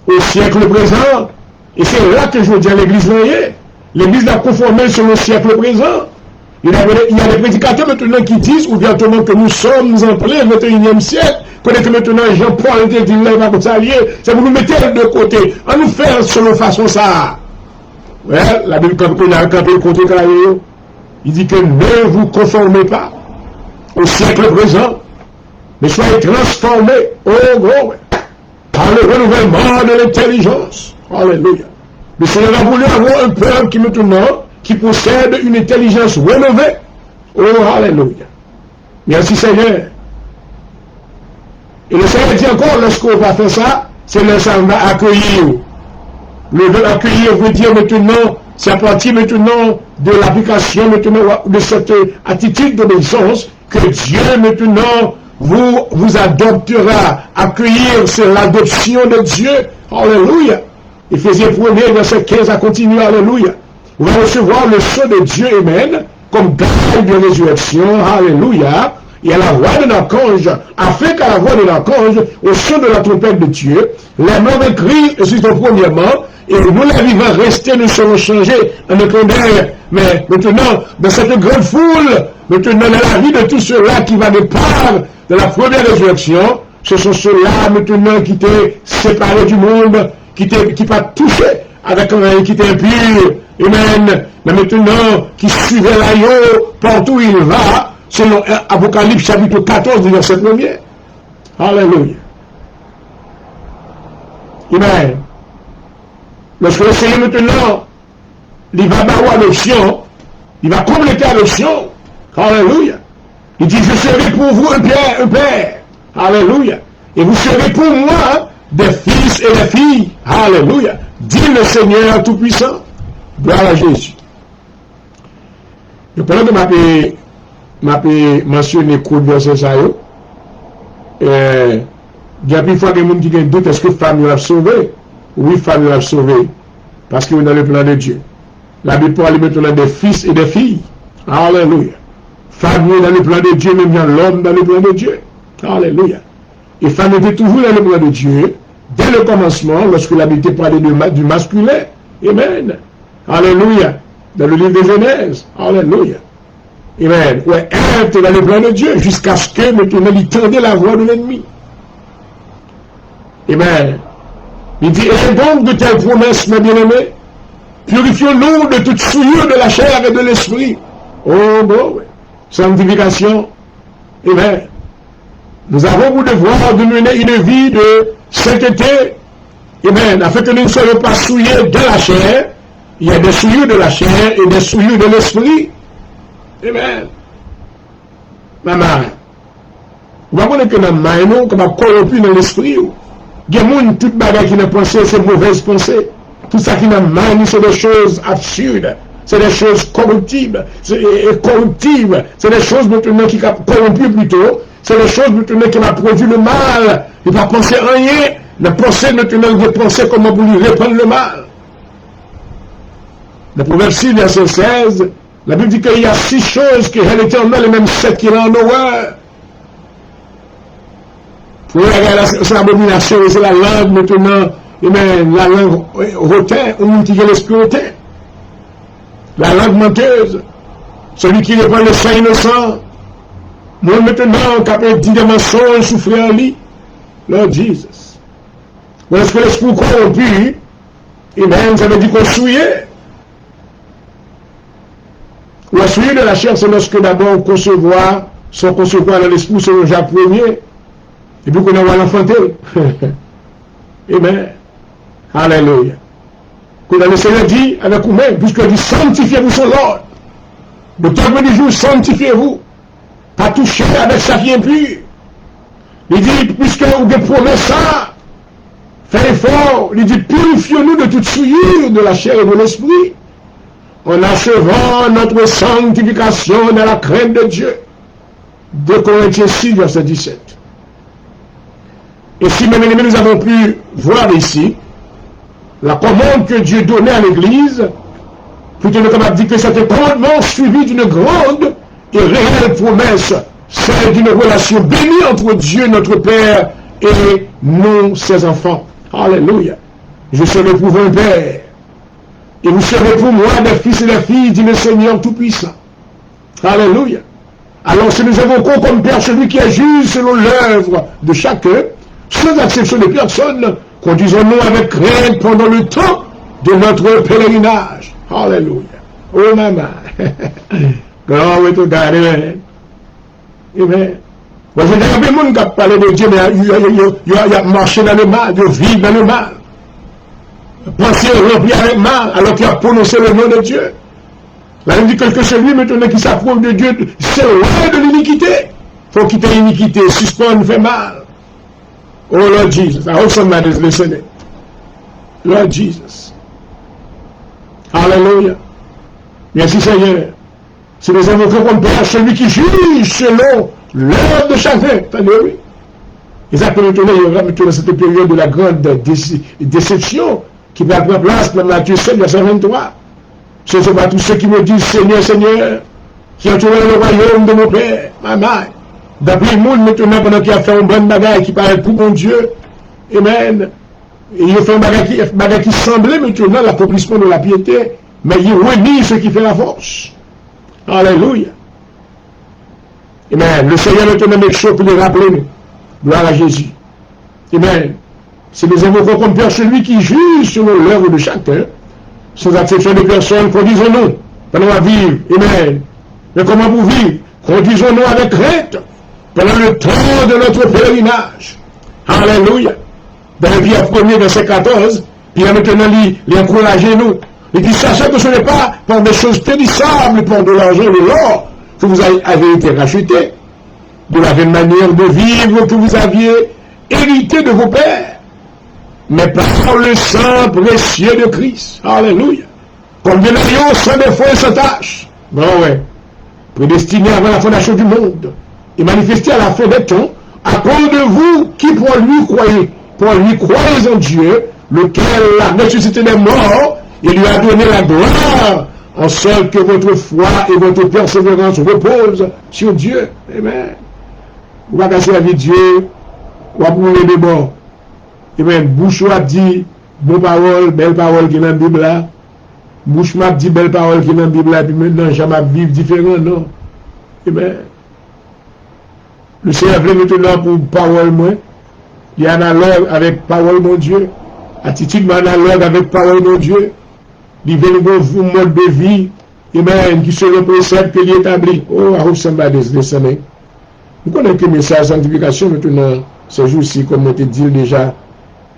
Speaker 1: au siècle présent. Et c'est là que je veux dire l'église voyez. L'église l'a conformée sur le siècle présent. Il y a des prédicateurs maintenant qui disent ouvertement que nous sommes en plein 21e siècle, que maintenant Jean-Paul était dit, là, il va s'allier, c'est pour nous mettre de côté. On nous faire selon façon ça. Ouais, la Bible, quand on a campé le côté carré, il dit que ne vous conformez pas au siècle présent, mais soyez transformés, oh gros, par le renouvellement de l'intelligence. Alléluia. Le Seigneur a voulu avoir un peuple qui maintenant, qui possède une intelligence rénovée. Oh, alléluia. Merci Seigneur. Et le Seigneur dit encore, lorsqu'on va faire ça, c'est le Seigneur va accueillir. Le veut accueillir veut dire maintenant, c'est à partir maintenant de l'application maintenant de cette attitude d'obéissance que Dieu maintenant vous adoptera. Accueillir, c'est l'adoption de Dieu. Alléluia. Éphésiens 1er, verset 15 à continuer. Alléluia. Vous allez recevoir le son de Dieu, amen, comme gage de résurrection. Alléluia. Et à la voix de l'archange, afin qu'à la voix de l'archange, au son de la trompette de Dieu, les mauvais cris existent premièrement, et nous les vivants restés, nous serons changés en un clin d'œil. Mais maintenant, dans cette grande foule, maintenant dans la vie de tous ceux-là qui va de part de la première résurrection, ce sont ceux-là maintenant qui étaient séparés du monde, qui pas touchés avec un qui était impur, amen, mais maintenant qui suivait l'agneau partout où il va, selon Apocalypse chapitre 14, verset 1er. Alléluia. Amen. Lorsque le Seigneur maintenant, il va avoir l'option, il va compléter l'option. Alléluia. Il dit, je serai pour vous un père. Alléluia. Et vous serez pour moi des fils et des filles. Alléluia. Dit le Seigneur Tout-Puissant. Gloire à Jésus. Et pendant que m'a mentionné court verset ça, il y a plus fois que les gens qui ont doute, est-ce que femme l'a sauvé? Oui, femme l'a sauvé. Parce qu'il est dans le plan de Dieu. La Bible parle maintenant des fils et des filles. Alléluia. Femme est dans le plan de Dieu, même bien l'homme dans le plan de Dieu. Alléluia. Et femme était toujours dans le plan de Dieu, dès le commencement, lorsque la Bible parlait du masculin. Amen. Alléluia. Dans le livre de Genèse. Alléluia. Amen. Ouais, elle était dans le plan de Dieu, jusqu'à ce que maintenant il tendait la voix de l'ennemi. Amen. Il dit, et donc de telles promesses, mes bien-aimés, purifions-nous de toute souillure de la chair et de l'esprit. Oh bon, ouais. Sanctification. Amen. Nous avons pour devoir de mener une vie de sainteté, amen, afin que nous ne soyons pas souillés de la chair. Il y a des souillures de la chair et des souillures de l'esprit. Amen. Maman, vous voyez que dans le main, nous, comme corrompu dans l'esprit, il y a des gens qui tout qui n'a pensé, c'est mauvaise pensée. Tout ça qui n'a main, c'est des choses absurdes. C'est des choses corruptibles. C'est des choses maintenant qui ont corrompu plutôt. C'est des choses maintenant qui ont produit le mal. Il ne va penser à rien. Ne penser maintenant, il va penser comment vous lui répandre le mal. Le Proverbe 6, verset 16, la Bible dit qu'il y a 6 choses que l'Éternel et même 7 qui rendent horreur. Pour c'est l'abomination, c'est la langue maintenant, et même la langue hautain, ou qui a l'esprit hautain. La langue menteuse, celui qui répand le sang innocent. Moi maintenant, capable de dire des mensonges, souffrir en lit. Lord Jesus. Lorsque l'esprit corrompu, et même ça veut dire qu'on souillait. La souillure de la chair, c'est lorsque d'abord concevoir, sans concevoir dans l'esprit, c'est le Jacques 1er, et puis qu'on va l'enfanter. Amen. Alléluia. Quand le Seigneur dit avec vous-même, puisqu'il dit sanctifiez-vous son Lord. Le temps du jour, sanctifiez-vous. Pas toucher avec sa vie impure. Il dit, puisque vous avez promis ça, faites effort. Il dit, purifiez-nous de toute souillure de la chair et de l'esprit, en achevant notre sanctification dans la crainte de Dieu. 2 Corinthiens 6, verset 17. Et si, mes amis, nous avons pu voir ici la commande que Dieu donnait à l'Église, plutôt nous avons dit que c'était commandement suivi d'une grande et réelle promesse, celle d'une relation bénie entre Dieu, notre Père, et nous, ses enfants. Alléluia. Je serai pour vous un Père. Et vous serez pour moi des fils et des filles, dit le Seigneur Tout-Puissant. Alléluia. Alors si nous invoquons comme Père celui qui est juste selon l'œuvre de chacun, sans exception de personne, conduisons-nous avec crainte pendant le temps de notre pèlerinage. Alléluia. Oh maman. Glory to God. Amen. Amen. Moi, je dis à tout le monde qui a parlé de Dieu, mais il a marché dans le mal, il vit dans le mal. Penser rempli avec mal, alors qu'il a prononcé le nom de Dieu. La Bible dit que celui maintenant qui s'approuve de Dieu, c'est loin de l'iniquité. Il faut quitter l'iniquité, suspendre fait mal. Oh Lord Jesus, I hope somebody is listening. Lord Jesus. Hallelujah. Merci Seigneur. C'est les avocats comme Père, celui qui juge selon l'heure de chacun. Oui. Exactement, il y aura maintenant cette période de la grande déception qui va prendre place dans Matthieu 7, verset 23. Ce ne sont pas tous ceux qui me disent Seigneur, Seigneur, qui entreront dans le royaume de mon Père. Maman. D'après le monde maintenant, pendant qu'il a fait un bon bagage qui paraît pour mon Dieu. Amen. Et il a fait un bagage qui semblait maintenant l'accomplissement de la piété, mais il renie ce qui fait la force. Alléluia. Amen. Le Seigneur maintenant est chaud pour les rappeler nous. Gloire à Jésus. Amen. C'est des invoquants comme Père, celui qui juge selon l'œuvre de chacun, sans exception de personne, conduisons-nous pendant la vie. Amen. Mais comment vous vivre? Conduisons-nous avec crainte pendant le temps de notre pèlerinage. Alléluia. Dans le Pierre 1er, verset 14, puis il a maintenant l'encourager nous. Il dit, sachez que ce n'est pas par des choses périssables, par de l'argent et de l'or, que vous avez été rachetés, de la même manière de vivre que vous aviez hérité de vos pères, mais par le sang précieux de Christ. Alléluia. Comme de l'agneau sans défaut et sans tâche. Bon, ouais. Prédestiné avant la fondation du monde et manifesté à la fin des temps, à cause de vous qui pour lui croyez en Dieu, lequel a ressuscité des morts et lui a donné la gloire, en sorte que votre foi et votre persévérance reposent sur Dieu. Amen. Vous va casser la vie de Dieu, vous va brûler des bords. Amen. Bouche a dit, bonne parole, belle parole qui est dans la Bible là. Bouche m'a dit belle parole qui est dans la Bible là, puis maintenant jamais vivre différent, non. Amen. Le Seigneur veut maintenant pour parole moi. Il y a un analogue avec parole mon Dieu. Attitude analogue avec parole mon Dieu. Il veut vous mode de vie. Amen. Qui se le précède que l'établit. Oh, I hope somebody is listening. Vous connaissez le message de sanctification maintenant, ce jour-ci, comme on te dit déjà.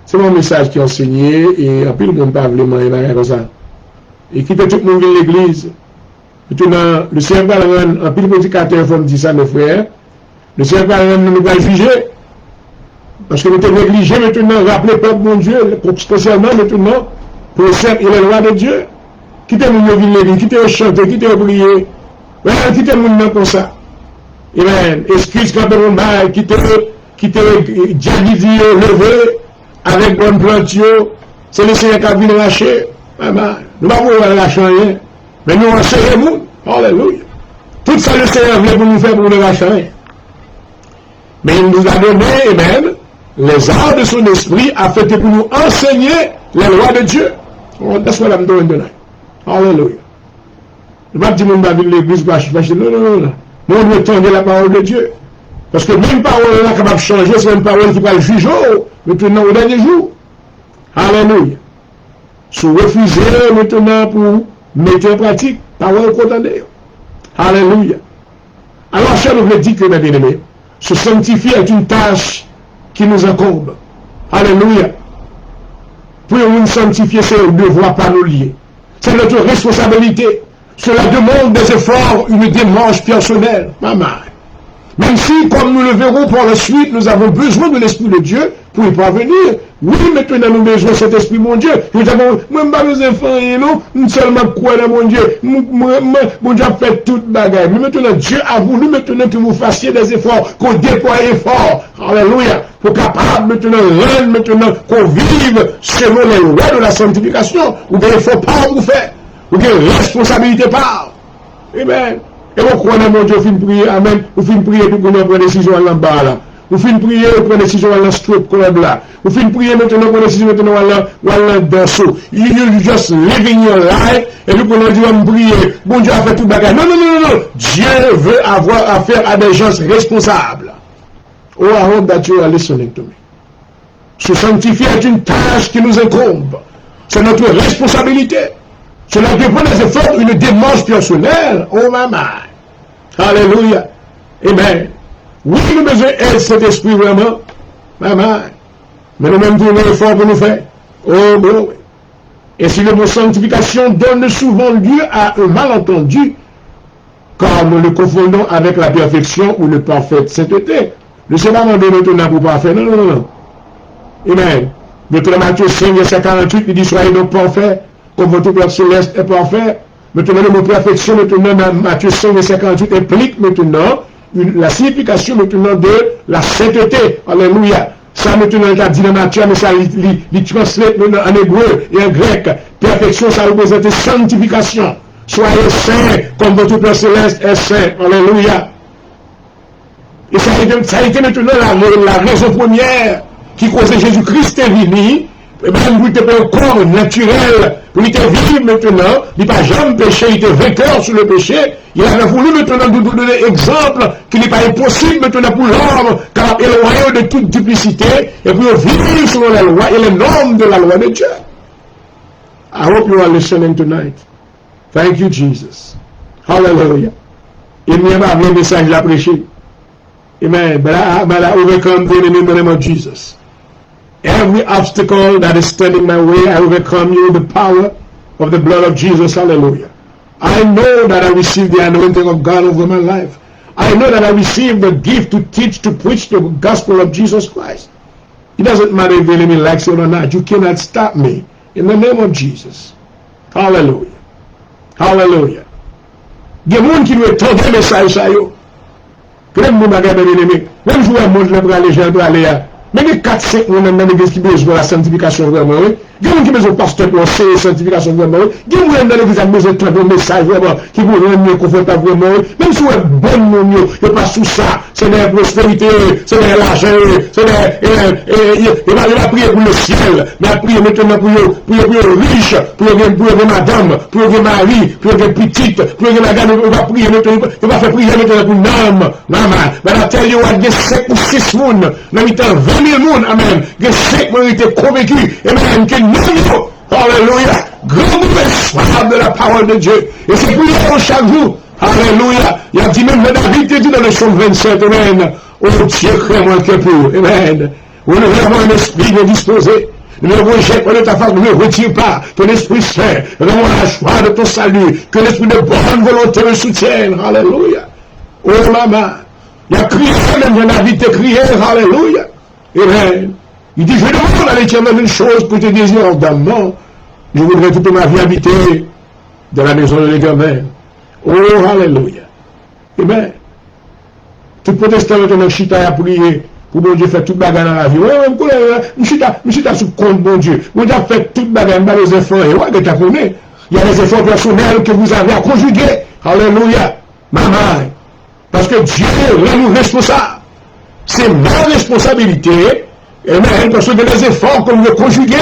Speaker 1: C'est mon message qui est enseigné et en plus le monde parle vraiment et comme ça. Et quitte tout le monde de l'église. Maintenant, le Seigneur va rendre, en plus le prédicateur faut me dire ça, mes frères. Le Seigneur va rendre, nous va juger. Parce que nous sommes négligés maintenant, rappelez pas mon Dieu, spécialement maintenant, pour le servir les lois de Dieu. Quittez mon de l'église, quittez chanter, quittez prier. Voilà, quittez mon nom comme ça. Amen. Excuse quand on va, quittez Djadidi, lever, avec bonne plante, c'est le Seigneur qui a vu nous lâcher. Amen. Nous ne pouvons pas lâcher rien. Mais nous lâcher le monde. Alléluia. Tout ça, le Seigneur voulait pour nous faire pour nous lâcher rien. Mais il nous a donné, amen, les arts de son esprit afin que pour nous enseigner les lois de Dieu. Oh, that's what I'm doing tonight. Alléluia. Je ne vais pas dire que je vais venir l'église pour acheter. Non, non, non, non. Nous, on doit tendre la parole de Dieu. Parce que même parole là capable de changer, c'est une parole qui va le juger maintenant au dernier jour. Alléluia. Si vous refusez maintenant pour mettre en pratique, parole condamnée. Alléluia. Alors, cher, nous voulons dire que, mes bien-aimés, se sanctifier est une tâche qui nous incombe. Alléluia. Pour nous sanctifier, c'est un devoir pas nous lier. C'est notre responsabilité. Cela demande des efforts, une démarche personnelle. Maman. Même si, comme nous le verrons par la suite, nous avons besoin de l'Esprit de Dieu pour y parvenir. Oui, maintenant nous avons besoin de cet Esprit, mon Dieu. Nous avons, même pas nos enfants, nous seulement quoi dans mon Dieu. Mon Dieu a fait toute bagaille. Mais maintenant, Dieu a voulu maintenant que vous fassiez des efforts, qu'on déploie efforts. Alléluia. Pour capable maintenant, rendre maintenant, qu'on vive selon les lois de la sanctification. Ou bien il faut pas vous faire. Ou bien responsabilité par. Amen. Et vous croyez mon Dieu, vous finissez prier, amen, vous finissez prier pour qu'on prenne décision à l'en-bas là. Vous finissez prier pour prendre décision à l'en-strip club là. Vous finissez prier maintenant pour prendre décision maintenant à l'en-danseau. You just living your life, et puis qu'on a dit, on prier, bon Dieu a fait tout bagage. Non, non, non, non, Dieu veut avoir affaire à des gens responsables. Oh, I hope that you are listening to me. Se sanctifier est une tâche qui nous incombe. C'est notre responsabilité. Cela dépend des efforts, une démarche personnelle. Oh, maman. Alléluia. Amen. Oui, nous avons besoin d'aide cet esprit vraiment. Maman. Mais nous-mêmes, nous avons un effort pour nous faire. Oh, bon. Et si le mot sanctification donne souvent lieu à un malentendu, car nous le confondons avec la perfection ou le parfait sainteté. Ne sais pas demander maintenant pour parfait. Non, non, non, non. Amen. Notre Matthieu 5, verset 48, il dit, soyez donc parfaits, comme votre Père céleste est parfait. Maintenant, le mot perfection, maintenant, dans Matthieu 5, verset 48, implique maintenant la signification maintenant de la sainteté. Alléluia. Ça, maintenant, il a dit dans Matthieu, mais ça, il translate maintenant en hébreu et en grec. Perfection, ça représente sanctification. Soyez saints, comme votre Père céleste est saint. Alléluia. Et ça a été maintenant la raison première qui causait Jésus-Christ est venu, et même pour était un corps naturel, pour il était vivre maintenant, il n'a pas jamais péché, il était vainqueur sur le péché, il avait voulu maintenant nous donner exemple qu'il n'est pas impossible maintenant pour l'homme, car éloigné de toute duplicité, et pour vivre selon la loi et les normes de la loi de Dieu. I hope you are listening tonight. Thank you, Jesus. Hallelujah. Il n'y a pas un message à prêcher. Amen. But I overcome them in the name of Jesus. Every obstacle that is standing my way, I overcome you with the power of the blood of Jesus. Hallelujah. I know that I receive the anointing of God over my life. I know that I receive the gift to teach, to preach the gospel of Jesus Christ. It doesn't matter if the enemy likes it or not. You cannot stop me. In the name of Jesus. Hallelujah. Hallelujah. Il y a des gens qui doivent entendre le message ça yo. Même mon bagage de l'ennemi. Même jouer un monde pour aller gens pour aller là. Mais les 4-5 personnes dans l'église qui besoin de la sanctification vraiment, oui. Il y a des gens qui besoin de pasteur pour enseigner la sanctification vraiment, oui. Il y a des gens dans l'église qui besoin de un message vraiment, qui vous rendre mieux confortable vraiment, oui. Même si vous êtes bon nom, il n'y a pas sous ça. C'est de la prospérité, c'est de l'argent, c'est de... Il va prier pour le ciel, mais il va prier maintenant pour les riches, pour les madame, pour les maris, pour les petites, pour les madame, il va prier maintenant, il va faire prier maintenant pour l'homme, maman. Mais I tell you what, il y a 5 ou 6 personnes, dans le temps 20 000 personnes, amen. Il y a 5 personnes qui étaient convaincus, amen, que nous, alléluia, grand soif de la parole de Dieu. Et c'est pour chaque jour. Alléluia. Il a dit même, David dit dans le psaume 27, Amen. Oh Dieu, crée-moi un cœur pur. Amen. Renouvelle-moi un esprit bien disposé. Ne me rejette pas de ta part, ne me retire pas ton esprit saint. Donne-moi la joie de ton salut. Que l'esprit de bonne volonté me soutienne. Alléluia. Oh maman. Il a crié, même David a crié. Alléluia. Amen. Il dit, je demande à l'Éternel une chose que tu désires ardemment. Je voudrais toute ma vie habiter dans la maison de l'Éternel. Oh, alléluia. Amen. Tout protestant maintenant chita a prié pour bon Dieu faire toute bagarre dans la vie. Oui, chita sous compte bon Dieu. Bon Dieu a fait toute bagarre dans les efforts. Et ouais, tu connais. Il y a des efforts personnels que vous avez à conjuguer. Alléluia. Maman. Parce que Dieu est nous responsable. C'est ma responsabilité. Amen. Parce que des efforts qu'on veut conjuguer,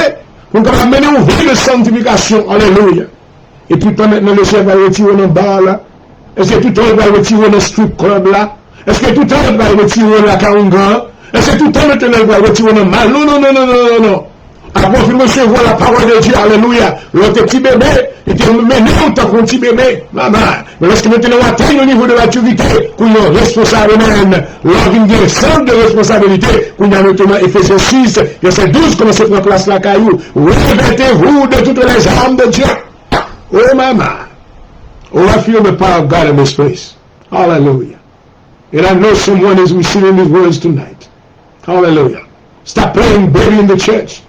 Speaker 1: qu'on va mener au vie de sanctification. Alléluia. Et tout le temps maintenant le chef va retirer dans le bar là. Est-ce que tout le temps il va retirer dans le strip club là? Est-ce que tout le temps il va retirer dans la Kaunga? Est-ce que tout le temps maintenant il va retirer dans le mal? Non. Avant de recevoir la parole de Dieu, alléluia, l'autre petit bébé, il était mené en tant qu'un petit bébé, maman. Mais lorsque maintenant on atteint au niveau de maturité, qu'on est responsable même, lors d'une descente de responsabilité, qu'on a notamment Ephésiens 6, verset 12, comme c'est pour place la caillou, revêtez-vous de toutes les armes de Dieu. Oh maman. Oh, I feel the power of God in this place. Hallelujah. And I know someone is receiving these words tonight. Hallelujah. Stop playing baby in the church.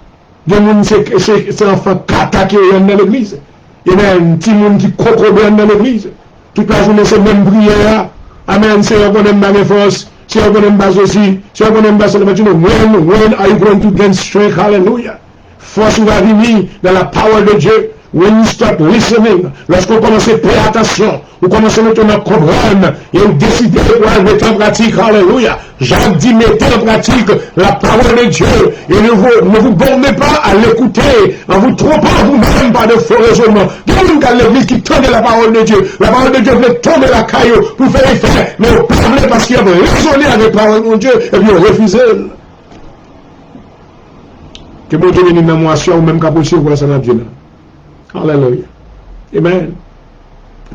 Speaker 1: C'est enfant kata qui est dans l'église. Il y a un petit monde qui coco dans l'église. Toute la journée, c'est même prière. Amen. C'est un bon aime force. C'est un bon aime aussi. C'est un bon aime when are you going to gain strength? Hallelujah. Force va venir dans la parole de Dieu. When you start listening, lorsqu'on commence à faire attention, vous commencez maintenant à comprendre et vous décidez de mettre en pratique, alléluia. Jacques dit, mettez en pratique la parole de Dieu et ne vous bornez pas à l'écouter en vous trompant vous-même par de faux raisonnements. Quelqu'un à l'église qui tendait la parole de Dieu. La parole de Dieu venait tomber la caillou pour faire effet, mais vous parlez parce qu'il a raisonné avec la parole de Dieu et puis vous refusez. Que bon Dieu vienne dans moi, ou même qu'à possible, voilà ça n'a bien. Alléluia. Amen.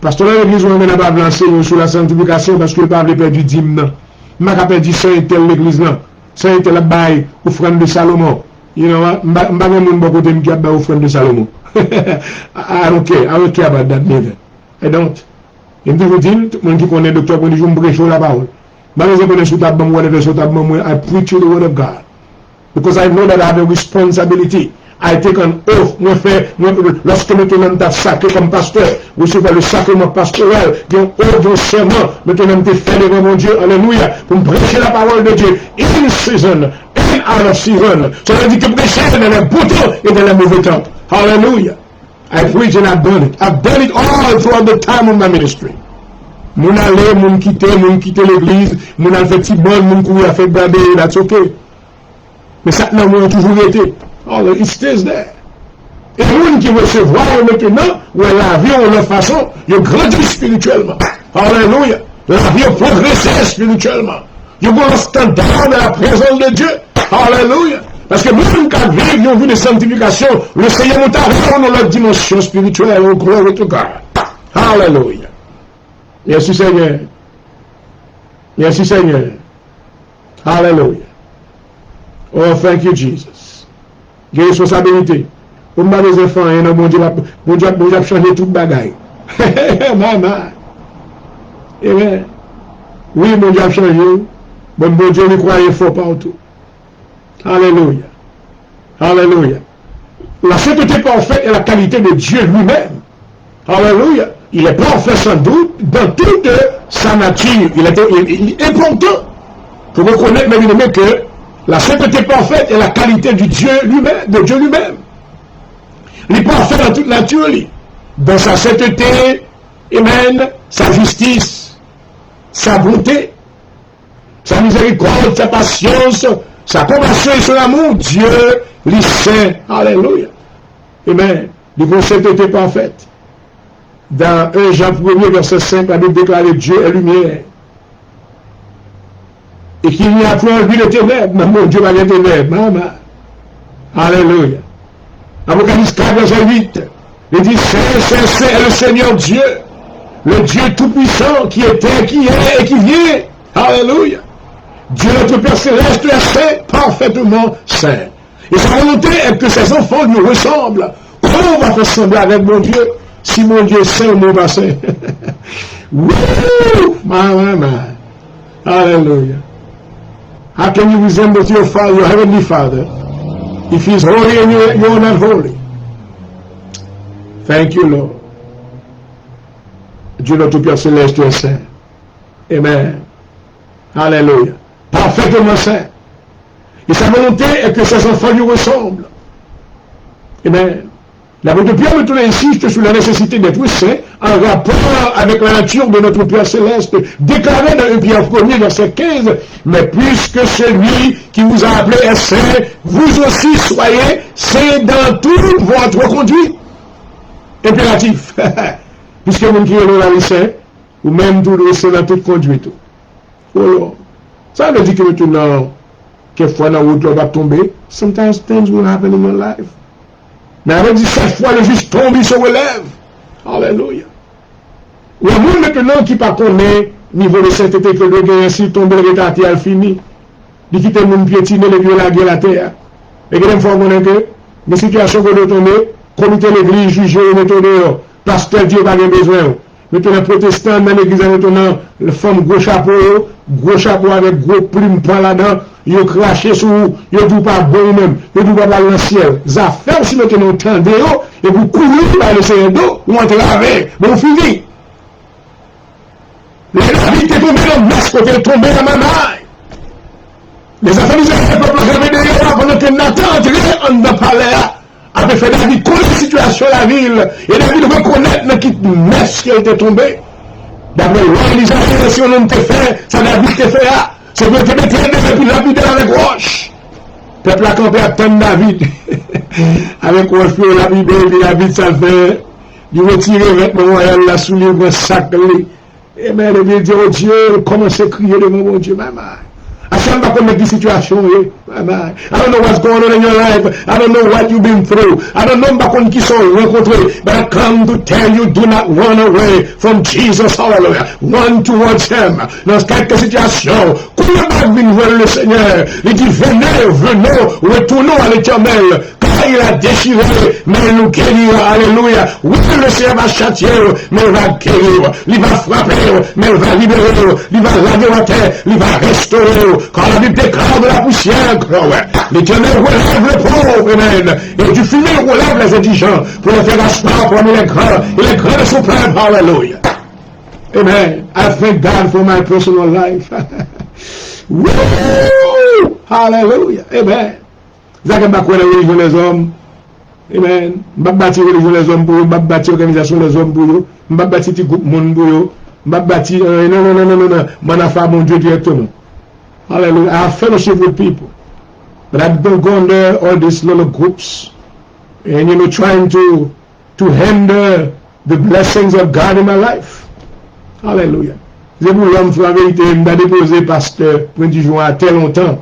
Speaker 1: Parce que là, l'église, on n'a pas lancé sur la sanctification parce que le peuple perd du dîme. Je m'ai rappelé du Saint-Tel l'église là. Saint-Tel a bail offrande de Salomon. You know what? Je ne sais pas beaucoup de gens qui ont offrande de Salomon. I don't care about that neither. I don't. Et puis vous dites, tout le monde qui connaît le docteur, on dit, je me prêche la parole. Je ne connais pas la parole, I preach you the word of God. Because I know that I have a responsibility. I take an oath, lorsque maintenant tu as sacré comme pasteur, vous recevez le sacrement pastoral, il y a un oath, un serment, maintenant tu fais devant mon Dieu, alléluia, pour prêcher la parole de Dieu, in season, and out of season. Ça veut dire que prêcher dans les beaux temps et dans les mauvais temps. Hallelujah. I preach and I've done it. I've done it all throughout the time of my ministry. Mon aller, mon quitter l'église, mon a fait petit bon, mon courir à faire brader, that's okay. Mais ça n'a toujours été. Oh, it stays there. Et les gens qui recevoir maintenant, où la vie en leur façon, ils grandissent spirituellement. Alléluia. La vie progresse spirituellement. Ils vont en standard de la présence de Dieu. Alléluia. Parce que même quand ils ont vu des sanctifications, le Seigneur nous a dans leur dimension spirituelle. Oh, glory to God. Alléluia. Merci Seigneur. Merci Seigneur. Alléluia. Oh, thank you, Jesus. J'ai responsabilité. Pour moi, les enfants, bon Dieu a changé toute bagaille. Maman. Amen. Oui, mon Dieu a changé. Bon Dieu lui croyait fort partout. Alléluia. Alléluia. La sainteté parfaite est la qualité de Dieu lui-même. Alléluia. Il est parfait sans doute dans toute sa nature. Il est important pour reconnaître, mes bien-aimés, que la sainteté parfaite est la qualité du Dieu lui-même, de Dieu lui-même. Il est parfait dans toute nature, dans sa sainteté, amen, sa justice, sa bonté, sa miséricorde, sa patience, sa compassion et son amour. Dieu, les saint, alléluia. Amen. La sainteté parfaite. Dans 1 Jean 1er, verset 5, la Bible déclare Dieu est lumière. Et qu'il n'y a plus envie de ténèbres, mais mon Dieu va les ténèbres, maman. Alléluia. Apocalypse 4, verset 8, il dit, c'est le Seigneur Dieu, Le Dieu tout-puissant qui était, qui est et qui vient. Alléluia. Dieu notre Père céleste est saint, parfaitement saint. Et sa volonté est que ses enfants lui ressemblent. Comment on va faire sembler avec mon Dieu si mon Dieu est saint ou mon pas saint? Woo! My. Hallelujah. How can you resemble your Father, your Heavenly Father, if He's holy and you're not holy? Thank you, Lord. Dieu notre Père céleste est saint. Amen. Hallelujah. Parfaitement saint. Et sa volonté est que ses enfants lui ressemblent. Amen. L'apôtre Pierre maintenant insiste sur la nécessité d'être saint en rapport avec la nature de notre Père céleste, déclaré dans 1 Pierre 1er, verset 15, mais puisque celui qui vous a appelé est saint, vous aussi soyez saints dans toute votre conduite. Impératif. Puisque vous qui est là, saint, ou même tout le saint dans toute conduite. Oh, ça veut dire que maintenant, quelquefois dans la route, on va tomber. Sometimes things will happen in your life. Mais avec dit, cette fois, le juste tombe, il se relève. Alléluia. Il y a monde maintenant qui ne connaît niveau de sainteté que le gars, s'il tombe, il est à terre, fini. Il quitte le monde piétiner, le vieux, la guerre, la terre. Et qu'il faut connaître que, les situations que vous tombez, comité l'église, juge, mettez-le, pasteur, Dieu, pas besoin. Maintenant, les protestants, dans l'église, maintenant, les femmes, gros chapeau avec gros plumes, point là-dedans, ils ont craché sur vous, ils ont dit pas bon même, ils ont dit pas dans le ciel. Ça fait aussi maintenant tendez et vous courez par le Seigneur d'eau, vous entrez avec, bon fini. Les David est tombé dans le masque, il est tombé dans ma main. Les affaires du peuple ont derrière pendant que Nathan entrait en le palais, avait fait David connaître la situation de la ville, et David reconnaître dans qui messe qui a été tombé. D'après l'organisation on te fait, ça David te fait là. C'est que tu es depuis David avec roche. Peuple a campé à attendre David. Avec roche, puis la Bible, puis David, ça fait. Il retire les vêtements royaux, la soulier, un sac. Et bien, il vient dire, oh Dieu, comment c'est crier devant mon Dieu, maman. I can't make this situation. I don't know what's going on in your life. I don't know what you've been through. I don't know bakon qui sont rencontrés. But I come to tell you, do not run away from Jesus. Hallelujah. Run towards Him. Dans quelques situations, comment va venir le Seigneur? Il dit, venez, retournons à l'Éternel. Car il a déchiré, mais il nous guérira. Alléluia. Oui, le Seigneur va châtier, mais il va guérir. Il va frapper, mais il va libérer. Il va laver la terre, il va restaurer. Quand la Bible déclare de la poussière, l'Éternel relève les pauvres, amen. Et du fumier relève les indigents pour les faire asseoir parmi les grands. Et les grands sont pleins, hallelujah. Amen. I thank God for my personal life. Woo! Hallelujah. Amen. Ça que je la religion des hommes. Amen. Je ne bâtir la religion des hommes pour eux, je ne bâtir l'organisation des hommes pour eux, je ne bâtir le groupe monde pour eux, je ne bâtir. Non. Je n'ai pas mon Dieu directement. Hallelujah. I have fellowship with people. But I don't go under all these little groups and, trying to hinder the blessings of God in my life. Hallelujah. C'est pour l'homme, la vérité, m'a déposé pasteur, pour dire jour à tel longtemps.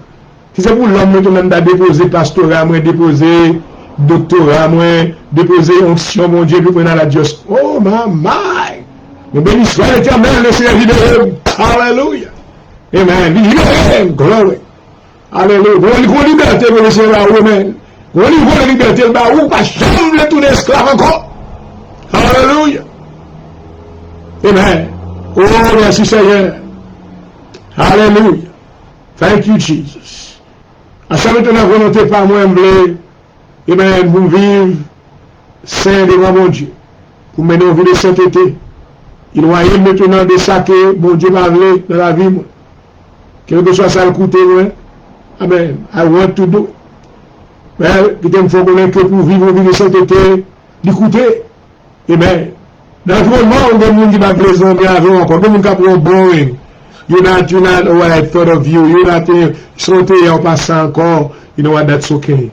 Speaker 1: C'est pour l'homme, maintenant, m'a déposé pastorat, m'a déposé doctorat, m'a déposé onction, mon Dieu, puis prendre la Dios. Oh, my. Mais béni soit l'Éternel, le Seigneur libéré. Hallelujah. Amen. Libéré. Glory. Alléluia. Vous liberté pour le Seigneur, amen. Vous la liberté, vous pas jamais tout esclave encore. Alléluia. Amen. Oh, merci Seigneur. Alléluia. Thank you, Jesus. À chaque fois que la volonté par moi, amen, vous vivre saint devant mon Dieu. Pour mener une vie de sainteté. Il va y maintenant de ça que mon Dieu m'a voulu dans la vie. Quel que soit ça le coûter, amen. I want to do. Mais, il faut connaître que pour vivre une vie de sainteté, d'écouter. Amen. Dans tout le monde, il y a des gens qui va plaisir, mais avant encore. Il y a des gens qui vont boring. You're not what I thought of you. You're not sauté en passant encore. You know what, that's okay.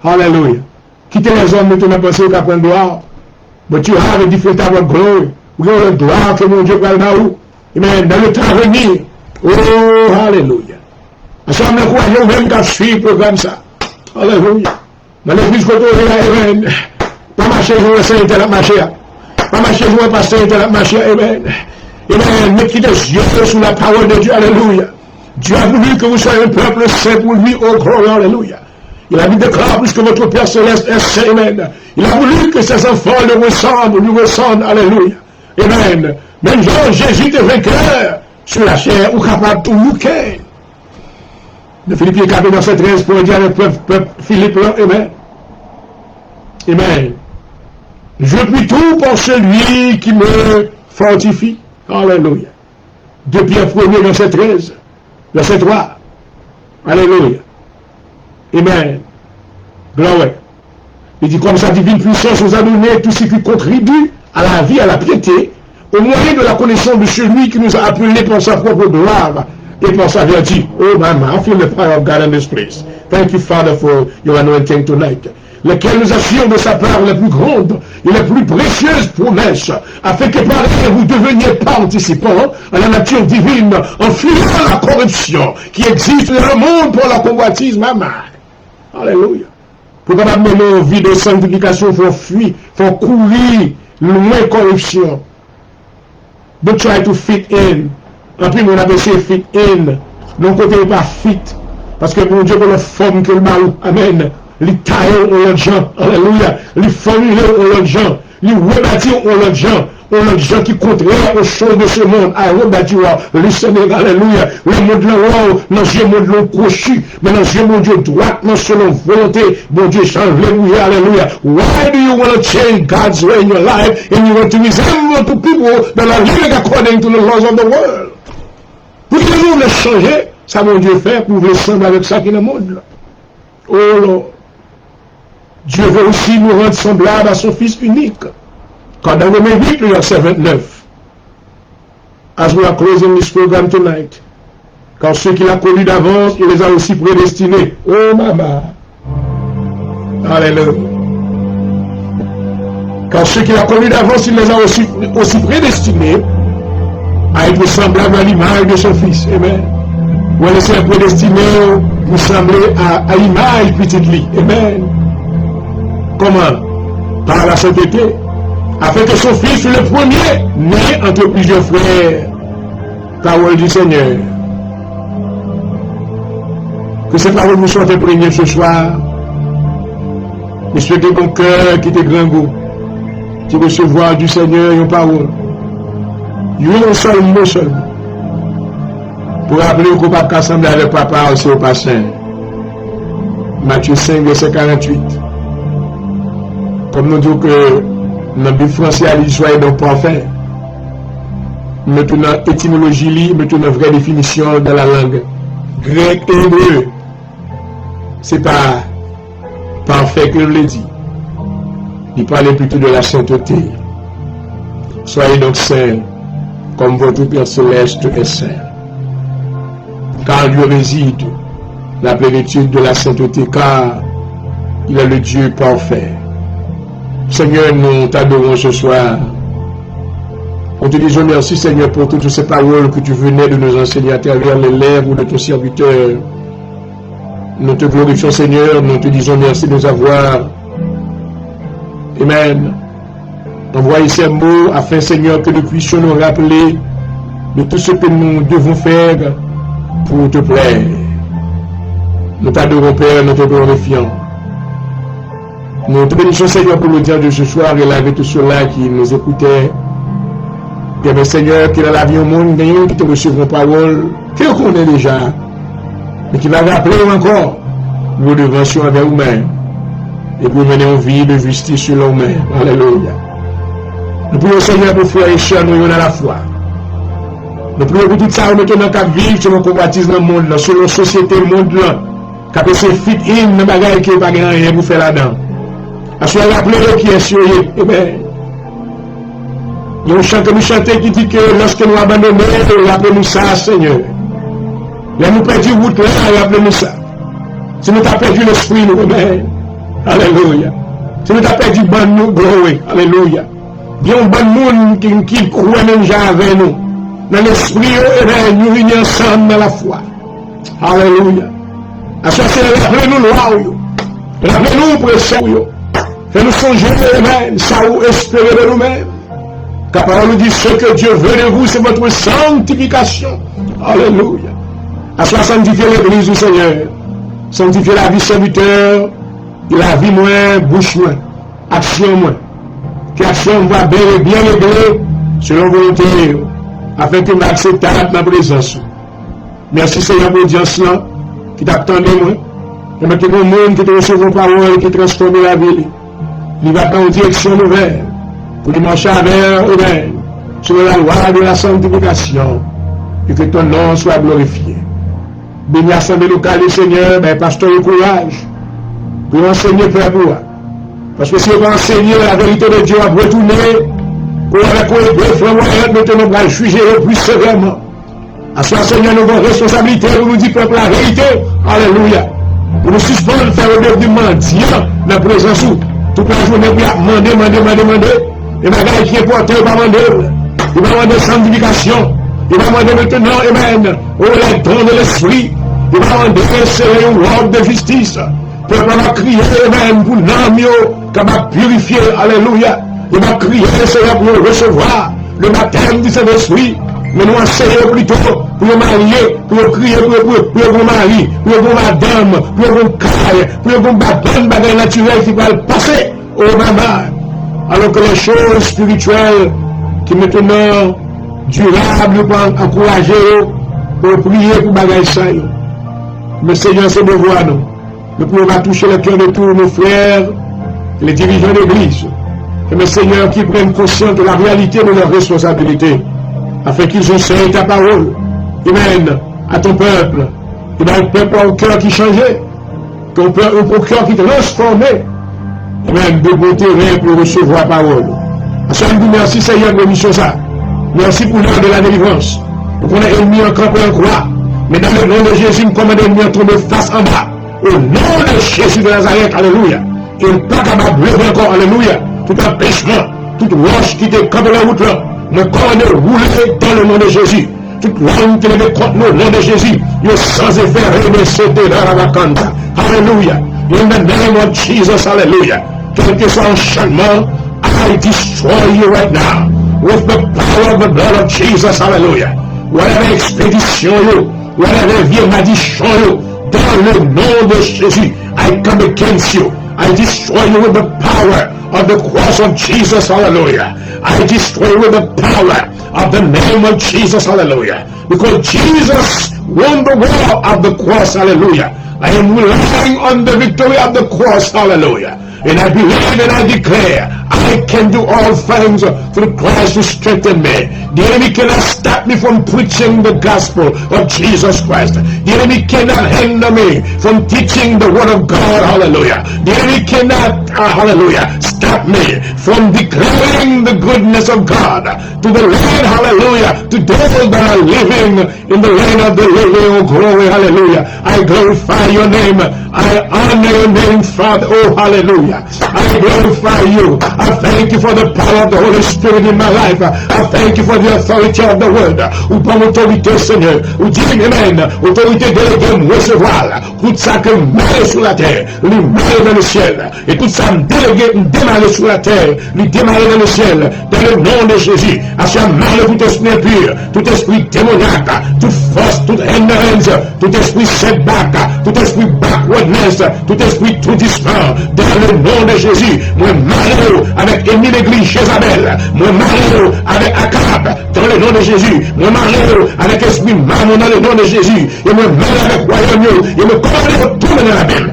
Speaker 1: Hallelujah. Quittez les hommes maintenant penser qu'à prendre gloire. But you have a different type of glory. Vous avez le gloire que mon Dieu parle dans vous. Amen. Dans le temps à venir. Oh, hallelujah. Ensemble, nous croyons même qu'à suivre comme ça. Hallelujah. Dans l'église côté, amen. Pas marcher, je vais essayer de la marcher. Pas marcher loin, pasteur, marcher, amen. Amen. Mettez des yeux sur la parole de Dieu, alléluia. Dieu a voulu que vous soyez un peuple saint pour lui, oh gloire, alléluia. Il a dit déclare puisque votre Père céleste est saint, amen. Il a voulu que ses enfants lui ressemblent, alléluia. Amen. Même Jésus était vainqueur sur la chair, ou capable de tout bouquet. De Philippiens 4, verset 13, pour dire le peuple Philippe, amen. Amen. Je puis tout pour celui qui me fortifie. Alléluia. 2 Pierre 1, verset 13, verset 3. Alléluia. Amen. Gloire. Il dit comme sa divine puissance nous a donné tout ce qui contribue à la vie, à la piété, au moyen de la connaissance de celui qui nous a appelés par sa propre gloire et par sa vertu. Oh, mama, I feel the power of God in this place. Thank you, Father, for your anointing tonight. Lequel nous assure de sa part les plus grandes et les plus précieuses promesses, afin que par elle vous deveniez participants à la nature divine, en fuyant la corruption qui existe dans le monde pour la convoitise, maman. Alléluia. Pour capable mener une vie de sanctification, il faut fuir, il faut courir loin corruption. Don't try to fit in. En plus, on appelle ça fit in. Non, côté pas fit. Parce que mon Dieu, pour la forme que le mal, amen. Les tailles ont l'autre gens, alléluia. Les formuler ont l'autre gens. Les rebâtir ont l'autre gens. On a des gens qui contraires aux choses de ce monde. I hope that you are listening, alléluia. Le monde là, wow, dans ce monde là, crochu, mais dans ce monde Dieu droit, non selon volonté, bon Dieu change, alléluia, alléluia. Why do you want to change God's way in your life and you want to resemble to people that are living according to the laws of the world? Pour que nous voulons changer, ça mon Dieu fait pour vous ressembler avec ça qui est dans le monde là. Oh Lord. Dieu veut aussi nous rendre semblables à son Fils unique. Quand dans Romains 8, verset 29, as we are closing this program tonight, car ceux qu'il a connus d'avance, il les a aussi prédestinés. Oh, maman. Alléluia. Car ceux qu'il a connus d'avance, il les a aussi prédestinés à être semblables à l'image de son Fils. Amen. Ou à laisser prédestiné pour sembler à l'image petite lit. Amen. Comment? Par la sainteté. Afin que son Fils soit le premier né entre plusieurs frères. Parole du Seigneur. Que ces paroles nous soient imprégnées ce soir. Je souhaite que mon cœur qui était grand goût, qui recevoir du Seigneur une parole. Un seul mot seulement. Pour rappeler qu'on ne peut pas assembler avec papa aussi au passé. Matthieu 5, verset 48. Comme nous disons que dans le Bible français, il soit donc parfait. Maintenant, étymologie, maintenant, vraie définition de la langue. Grec et hébreu. C'est pas parfait que je l'ai dit. Il parlait plutôt de la sainteté. Soyez donc saints, comme votre Père céleste est saint. Car lui réside la plénitude de la sainteté, car il est le Dieu parfait. Seigneur, nous t'adorons ce soir. On te disons merci, Seigneur, pour toutes ces paroles que tu venais de nous enseigner à travers les lèvres de ton serviteur. Nous te glorifions, Seigneur. Nous te disons merci de nous avoir. Amen. Envoyez ces mots afin, Seigneur, que nous puissions nous rappeler de tout ce que nous devons faire pour te plaire. Nous t'adorons, Père, nous te glorifions. Nous te bénissons, Seigneur, pour le dire de ce soir et avec tous ceux-là qui nous écoutaient. Père, Seigneur, qui est dans la vie au monde, qui te recevront parole, qui on connaît déjà, mais qui va rappeler encore vos devantions avec vous-même et pour mener une vie de justice sur nous-mêmes. Alléluia. Nous prions, Seigneur, pour frères et sœurs, nous à la foi. Nous prions pour tout ça, maintenant, qu'à vivre sur nos convoitises dans le monde, sur nos sociétés, le monde, qu'à peut se fit in, dans les bagages qui n'est pas rien pour faire là-dedans. À ce moment-là, rappelez-le qui est sur eux. Eh bien, il y a un chant que nous chantons qui dit que lorsque nous abandonnons, rappelez-nous ça, Seigneur. Là, nous perdons route là, rappelez-nous ça. Si nous avons perdu l'esprit, nous, amen. Alléluia. Si nous avons perdu le bon nous, gloire. Alléluia. Il y a un bon monde qui croit même déjà avec nous. Dans l'esprit, nous venons ensemble dans la foi. Alléluia. À ce moment-là, rappelez-nous nous, rappelez-nous précieux. Fais-nous songer, amen, ça ou espérer de nous-mêmes. La parole nous dit ce que Dieu veut de vous, c'est votre sanctification. Alléluia. À soi sanctifier l'église du Seigneur. Sanctifier la vie serviteur, la vie moins, bouche moins, action moins. Que l'action va bien régler selon volonté, afin que nous acceptable dans la présence. Merci Seigneur pour l'audience là, qui t'attendait moi. Et maintenant, le monde qui te reçoit vos paroles, qui transforme la vie. Il va dans une direction nouvelle. Pour lui marcher avec eux-mêmes, sur la loi de la sanctification, et que ton nom soit glorifié. Bénis l'assemblée locale du Seigneur, ben, pasteur, le courage, pour enseigner frère pour moi. Parce que si on va enseigner la vérité de Dieu, on va retourner, pour avec deux frères, maintenant, on va juger plus sévèrement. À ce Seigneur, nous avons responsabilité, pour nous dire peuple la vérité. Alléluia. Pour nous suspendre, faire le devenir mendiant dans la présence où toute la journée, pour demander. Et maintenant, qui est porté, il va demander. Il va demander sanctification. Il va demander maintenant, amen, les dons de l'esprit. Il va demander une robe de justice. Peuple va crier, amen, pour l'âme, qui va purifier, alléluia. Il va crier, Seigneur, pour recevoir le baptême du Saint-Esprit. Mais nous enseignons plutôt pour le marier, pour crier, pour le mari, pour le madame, pour le caille, pour le bagaille naturel qui va le passer au maman. Alors que les choses spirituelles qui maintenant durables pour encourager, pour prier pour bagaille ça. Mais Seigneur, c'est devoir nous. Nous pouvons toucher le cœur de tous nos frères, les dirigeants d'église. Et mais Seigneur, qui prennent conscience de la réalité de leurs responsabilités, afin qu'ils enseignent ta parole. Amen. À ton peuple. Et dans le peuple au cœur qui changeait, au cœur qui transformait. Amen. De bon terrain pour recevoir la parole. Merci Seigneur pour l'émission ça. Merci pour l'heure de la délivrance. Nous connaissons ennemi en camp et en croix. Mais dans le nom de Jésus, nous commandons l'ennemi à tomber face en bas. Au nom de Jésus de Nazareth, alléluia. Et ne pas capable de lever encore, alléluia. Tout empêchement, toute roche qui te campe la route là. Nous commandons rouler dans le nom de Jésus. Toute langue qui est contre nous, au nom de Jésus, il est sans effet, rien sauter dans la vacante. Alléluia. In the name of Jesus, hallelujah. Quel que soit l'enchaînement, I destroy you right now. With the power of the blood of Jesus, hallelujah. Whatever expédition you, whatever vieille malédiction you, dans le nom de Jésus, I come against you. I destroy you with the power of the cross of Jesus, hallelujah. I destroy you with the power of the name of Jesus, hallelujah. Because Jesus won the war of the cross, hallelujah. I am relying on the victory of the cross, hallelujah. And I believe and I declare, I can do all things through Christ who strengthened me. The enemy cannot stop me from preaching the gospel of Jesus Christ. The enemy cannot hinder me from teaching the word of God, hallelujah. The enemy cannot, hallelujah, stop me from declaring the goodness of God to the land, hallelujah, to those that are living in the land of the living, oh glory, hallelujah. I glorify your name. I honor your name, Father, oh hallelujah. I glorify you. I thank you for the power of the Holy Spirit in my life. I thank you for the authority of the word. Ou par l'autorité, Seigneur. Ou dis, amen. Autorité déléguée, me recevoir. Tout ça que m'aille sur la terre, lui m'aille dans le ciel. Et tout ça me délégué, me démarrer sur la terre, lui démarrer dans le ciel. Dans le nom de Jésus. À ce moment, tout esprit impur, tout esprit démoniaque, toute force, toute hindrance, tout esprit setback, tout esprit backwardness, tout esprit tout distant. Dans le nom de Jésus, moi malheureux avec Émile l'église Jézabel, moi malheureux avec Akab, dans le nom de Jésus, moi malheureux avec esprit Mammon dans le nom de Jésus, et moi malheureux avec royaume, et me commande tout dans la même,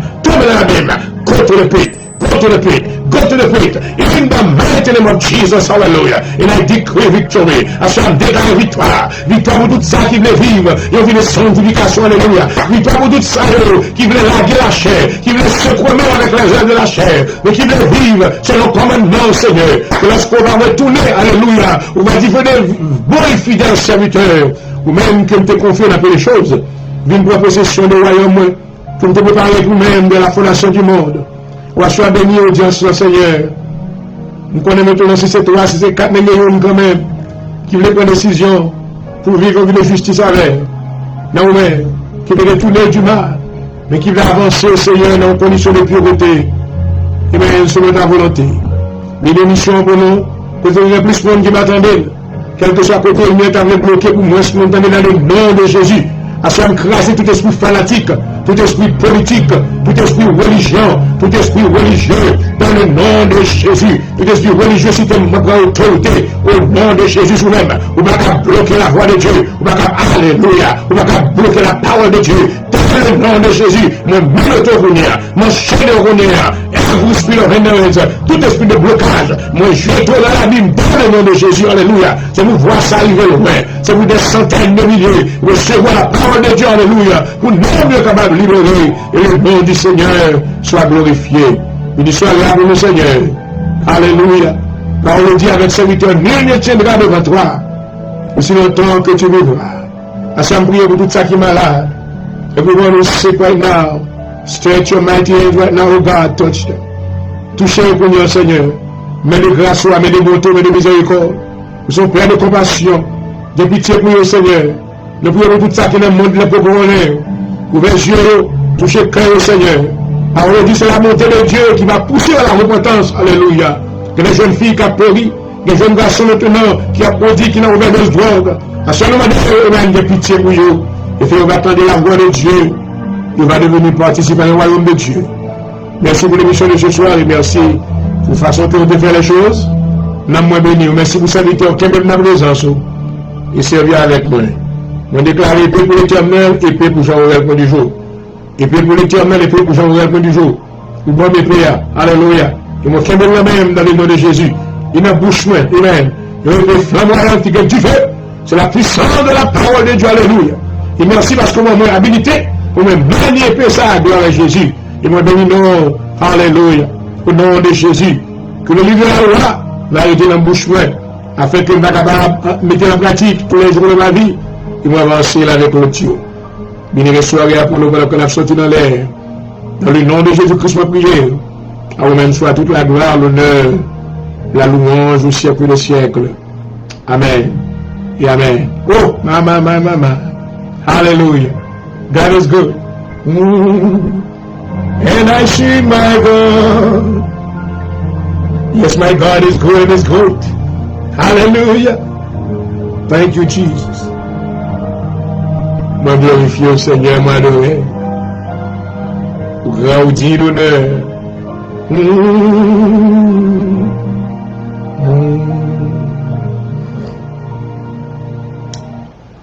Speaker 1: go to the pit, go to the pit, go to the pit, in the mighty name of Jesus, hallelujah, and I decree victory, à ce moment déclaré victoire pour tout ça qui voulait vivre, et on vit de sanctification, alléluia, victoire pour tout ça qui voulait larguer la chair, qui voulait se promener avec les œuvres de la chair, mais qui voulait vivre selon commandement, Seigneur, que lorsqu'on va retourner, alléluia, on va dire, venez, bon et fidèle serviteur, ou même que nous te confions un peu les choses, viens pour la possession du royaume, que nous te préparer nous-mêmes de la fondation du monde. On va soit béni, audience, Seigneur. Nous connaissons maintenant si c'est 3, si c'est 4 millions quand même, qui voulaient prendre décision pour vivre une justice avec. Non, mais, qui veulent retourner du mal, mais qui veulent avancer, Seigneur, dans une condition de pureté. Et bien, selon ta volonté. Les démissions pour nous, Peut-être qu'il y a plus de monde qui m'attendait. Quel que soit côté, il m'est arrivé bloqué pour moi, je m'entendais dans le nom de Jésus. À ce moment craser tout esprit fanatique, tout esprit politique, tout esprit religion, tout esprit religieux, dans le nom de Jésus. Tout esprit religieux, si tu as autorité, au nom de Jésus vous-même, vous ne pouvez pas bloquer la voix de Dieu, vous ne pouvez pas, alléluia, vous ne pouvez pas bloquer la parole de Dieu. Dans le nom de Jésus, mon minotoronien, mon chénéronien, vous esprit de tout esprit de blocage, moi je vais dans l'abîme dans le nom de Jésus, alléluia. C'est vous voir ça arriver loin, c'est vous des centaines de milliers, recevoir la parole de Dieu, alléluia, pour nous mieux capable de libérer, et le nom du Seigneur soit glorifié. Il dit, sois là pour le Seigneur, alléluia. Parole dit avec serviteur, nul ne tiendra devant toi, aussi longtemps que tu vivras. À ça, me prier pour tout ça qui est malade. Everyone who's sick right now, stretch your mighty hands right now, oh God, touch them. Touchez pour nous, Seigneur. Mets de grâce, mets de bonté, mets de miséricorde. Nous sommes pleins de compassion, de pitié pour nous, Seigneur. Nous prions pour tout ça qui est dans le monde, les pauvres. Ouvrez les yeux, touchez le cœur, Seigneur. Alors, on dit c'est la montée de Dieu qui va pousser à la repentance. Alléluia. Que les jeunes filles qui ont péri, les jeunes garçons maintenant qui ont produit, qui n'ont ouvert de drogue. À ce moment de pitié pour eux. Et fait, on va attendre la voix de Dieu. Il va devenir participer au royaume de Dieu. Merci pour l'émission de ce soir et merci pour la façon que vous faire les choses. Nous moins béni. Merci pour serviteur qui est dans la présence et servir avec moi. Je déclare épée pour l'éternel, épée pour Jean-Aurel point du jour. Épée pour l'éternel, épée pour Jean-Aurel point du jour. Pour bon épée, alléluia. Et moi, qui est même dans le nom de Jésus. Il n'a bouche moins, amen. Et le flamboyant qui est du feu. C'est la puissance de la parole de Dieu, alléluia. Et merci parce que moi, j'ai habilité pour me manier ça, gloire à Jésus. Et moi, bénis non, alléluia, au nom de Jésus. Que le livre de la loi va aider dans la bouche, afin que je sois capable de mettre en pratique tous les jours de ma vie. Et moi, avancer la récolte. Béni soirée pour nous, que nous sorti dans l'air. Dans le nom de Jésus-Christ, ma prière. À vous-même soit toute la gloire, l'honneur, la louange au siècle des siècles. Amen. Et amen. Oh, maman. Hallelujah. God is good. And I see my God. Yes, my God is good and is great. Hallelujah. Thank you, Jesus. Moi glorifier au Seigneur, moi adorer. Grand dit l'honneur.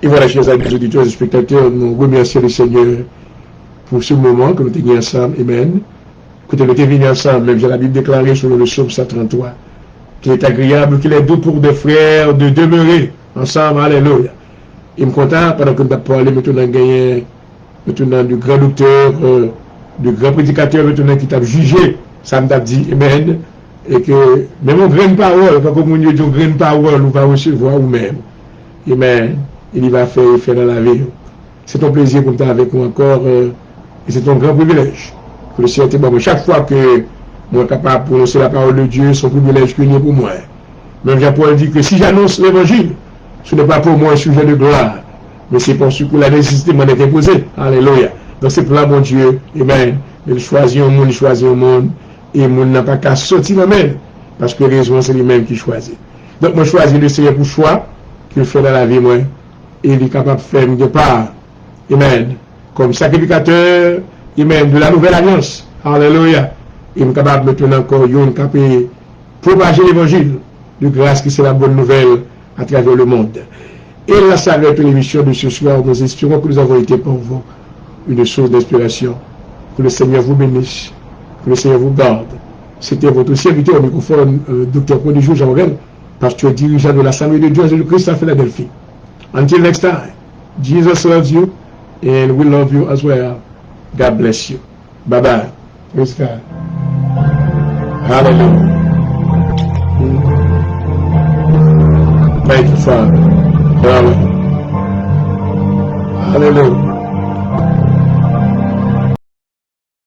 Speaker 1: Et voilà, chers amis, auditeurs et spectateurs, nous remercions le Seigneur pour ce moment que nous tenions ensemble. Amen. Que nous étions venus ensemble, même j'ai la Bible déclarée sur le psaume 133, qu'il est agréable, qu'il est doux pour des frères de demeurer ensemble. Alléluia. Il me content, pendant que nous avons parlé, maintenant, gagné, maintenant, du grand docteur, du grand prédicateur, maintenant, qui t'a jugé, ça m'a dit, amen. Et que, même on graine parole, pas comme on dit, on graine parole, on va recevoir ou-même. Amen. Il va faire effet dans la vie. C'est un plaisir pour nous avec nous encore et c'est un grand privilège. Pour le Seigneur, chaque fois que je suis capable de prononcer la parole de Dieu, c'est un privilège qu'il y a pour moi. Même Jean-Paul dit que si j'annonce l'évangile, ce n'est pas pour moi un sujet de gloire, mais c'est pour la nécessité m'en est imposée. Alléluia. Donc c'est pour là, mon Dieu, amen. Il choisit un monde, et le monde n'a pas qu'à sortir la main, parce que raison c'est lui-même qui choisit. Donc moi, je choisis le Seigneur pour choix qu'il fait dans la vie, moi. Et il est capable de faire de part, amen, comme sacrificateur, amen, de la nouvelle alliance, alléluia. Il est capable maintenant encore, il est capable de propager l'évangile de grâce qui c'est la bonne nouvelle à travers le monde. Et là, ça va être l'émission de ce soir. Nous espérons que nous avons été pour vous une source d'inspiration. Que le Seigneur vous bénisse, que le Seigneur vous garde. C'était votre serviteur au microphone, Dr. Prodigieux Jean-Aurel, pasteur dirigeant de l'Assemblée de Dieu Jésus-Christ à Philadelphie. Until next time, Jesus loves you and we love you as well. God bless you. Bye-bye. Praise God. Hallelujah. Thank you, Father. Hallelujah. Hallelujah.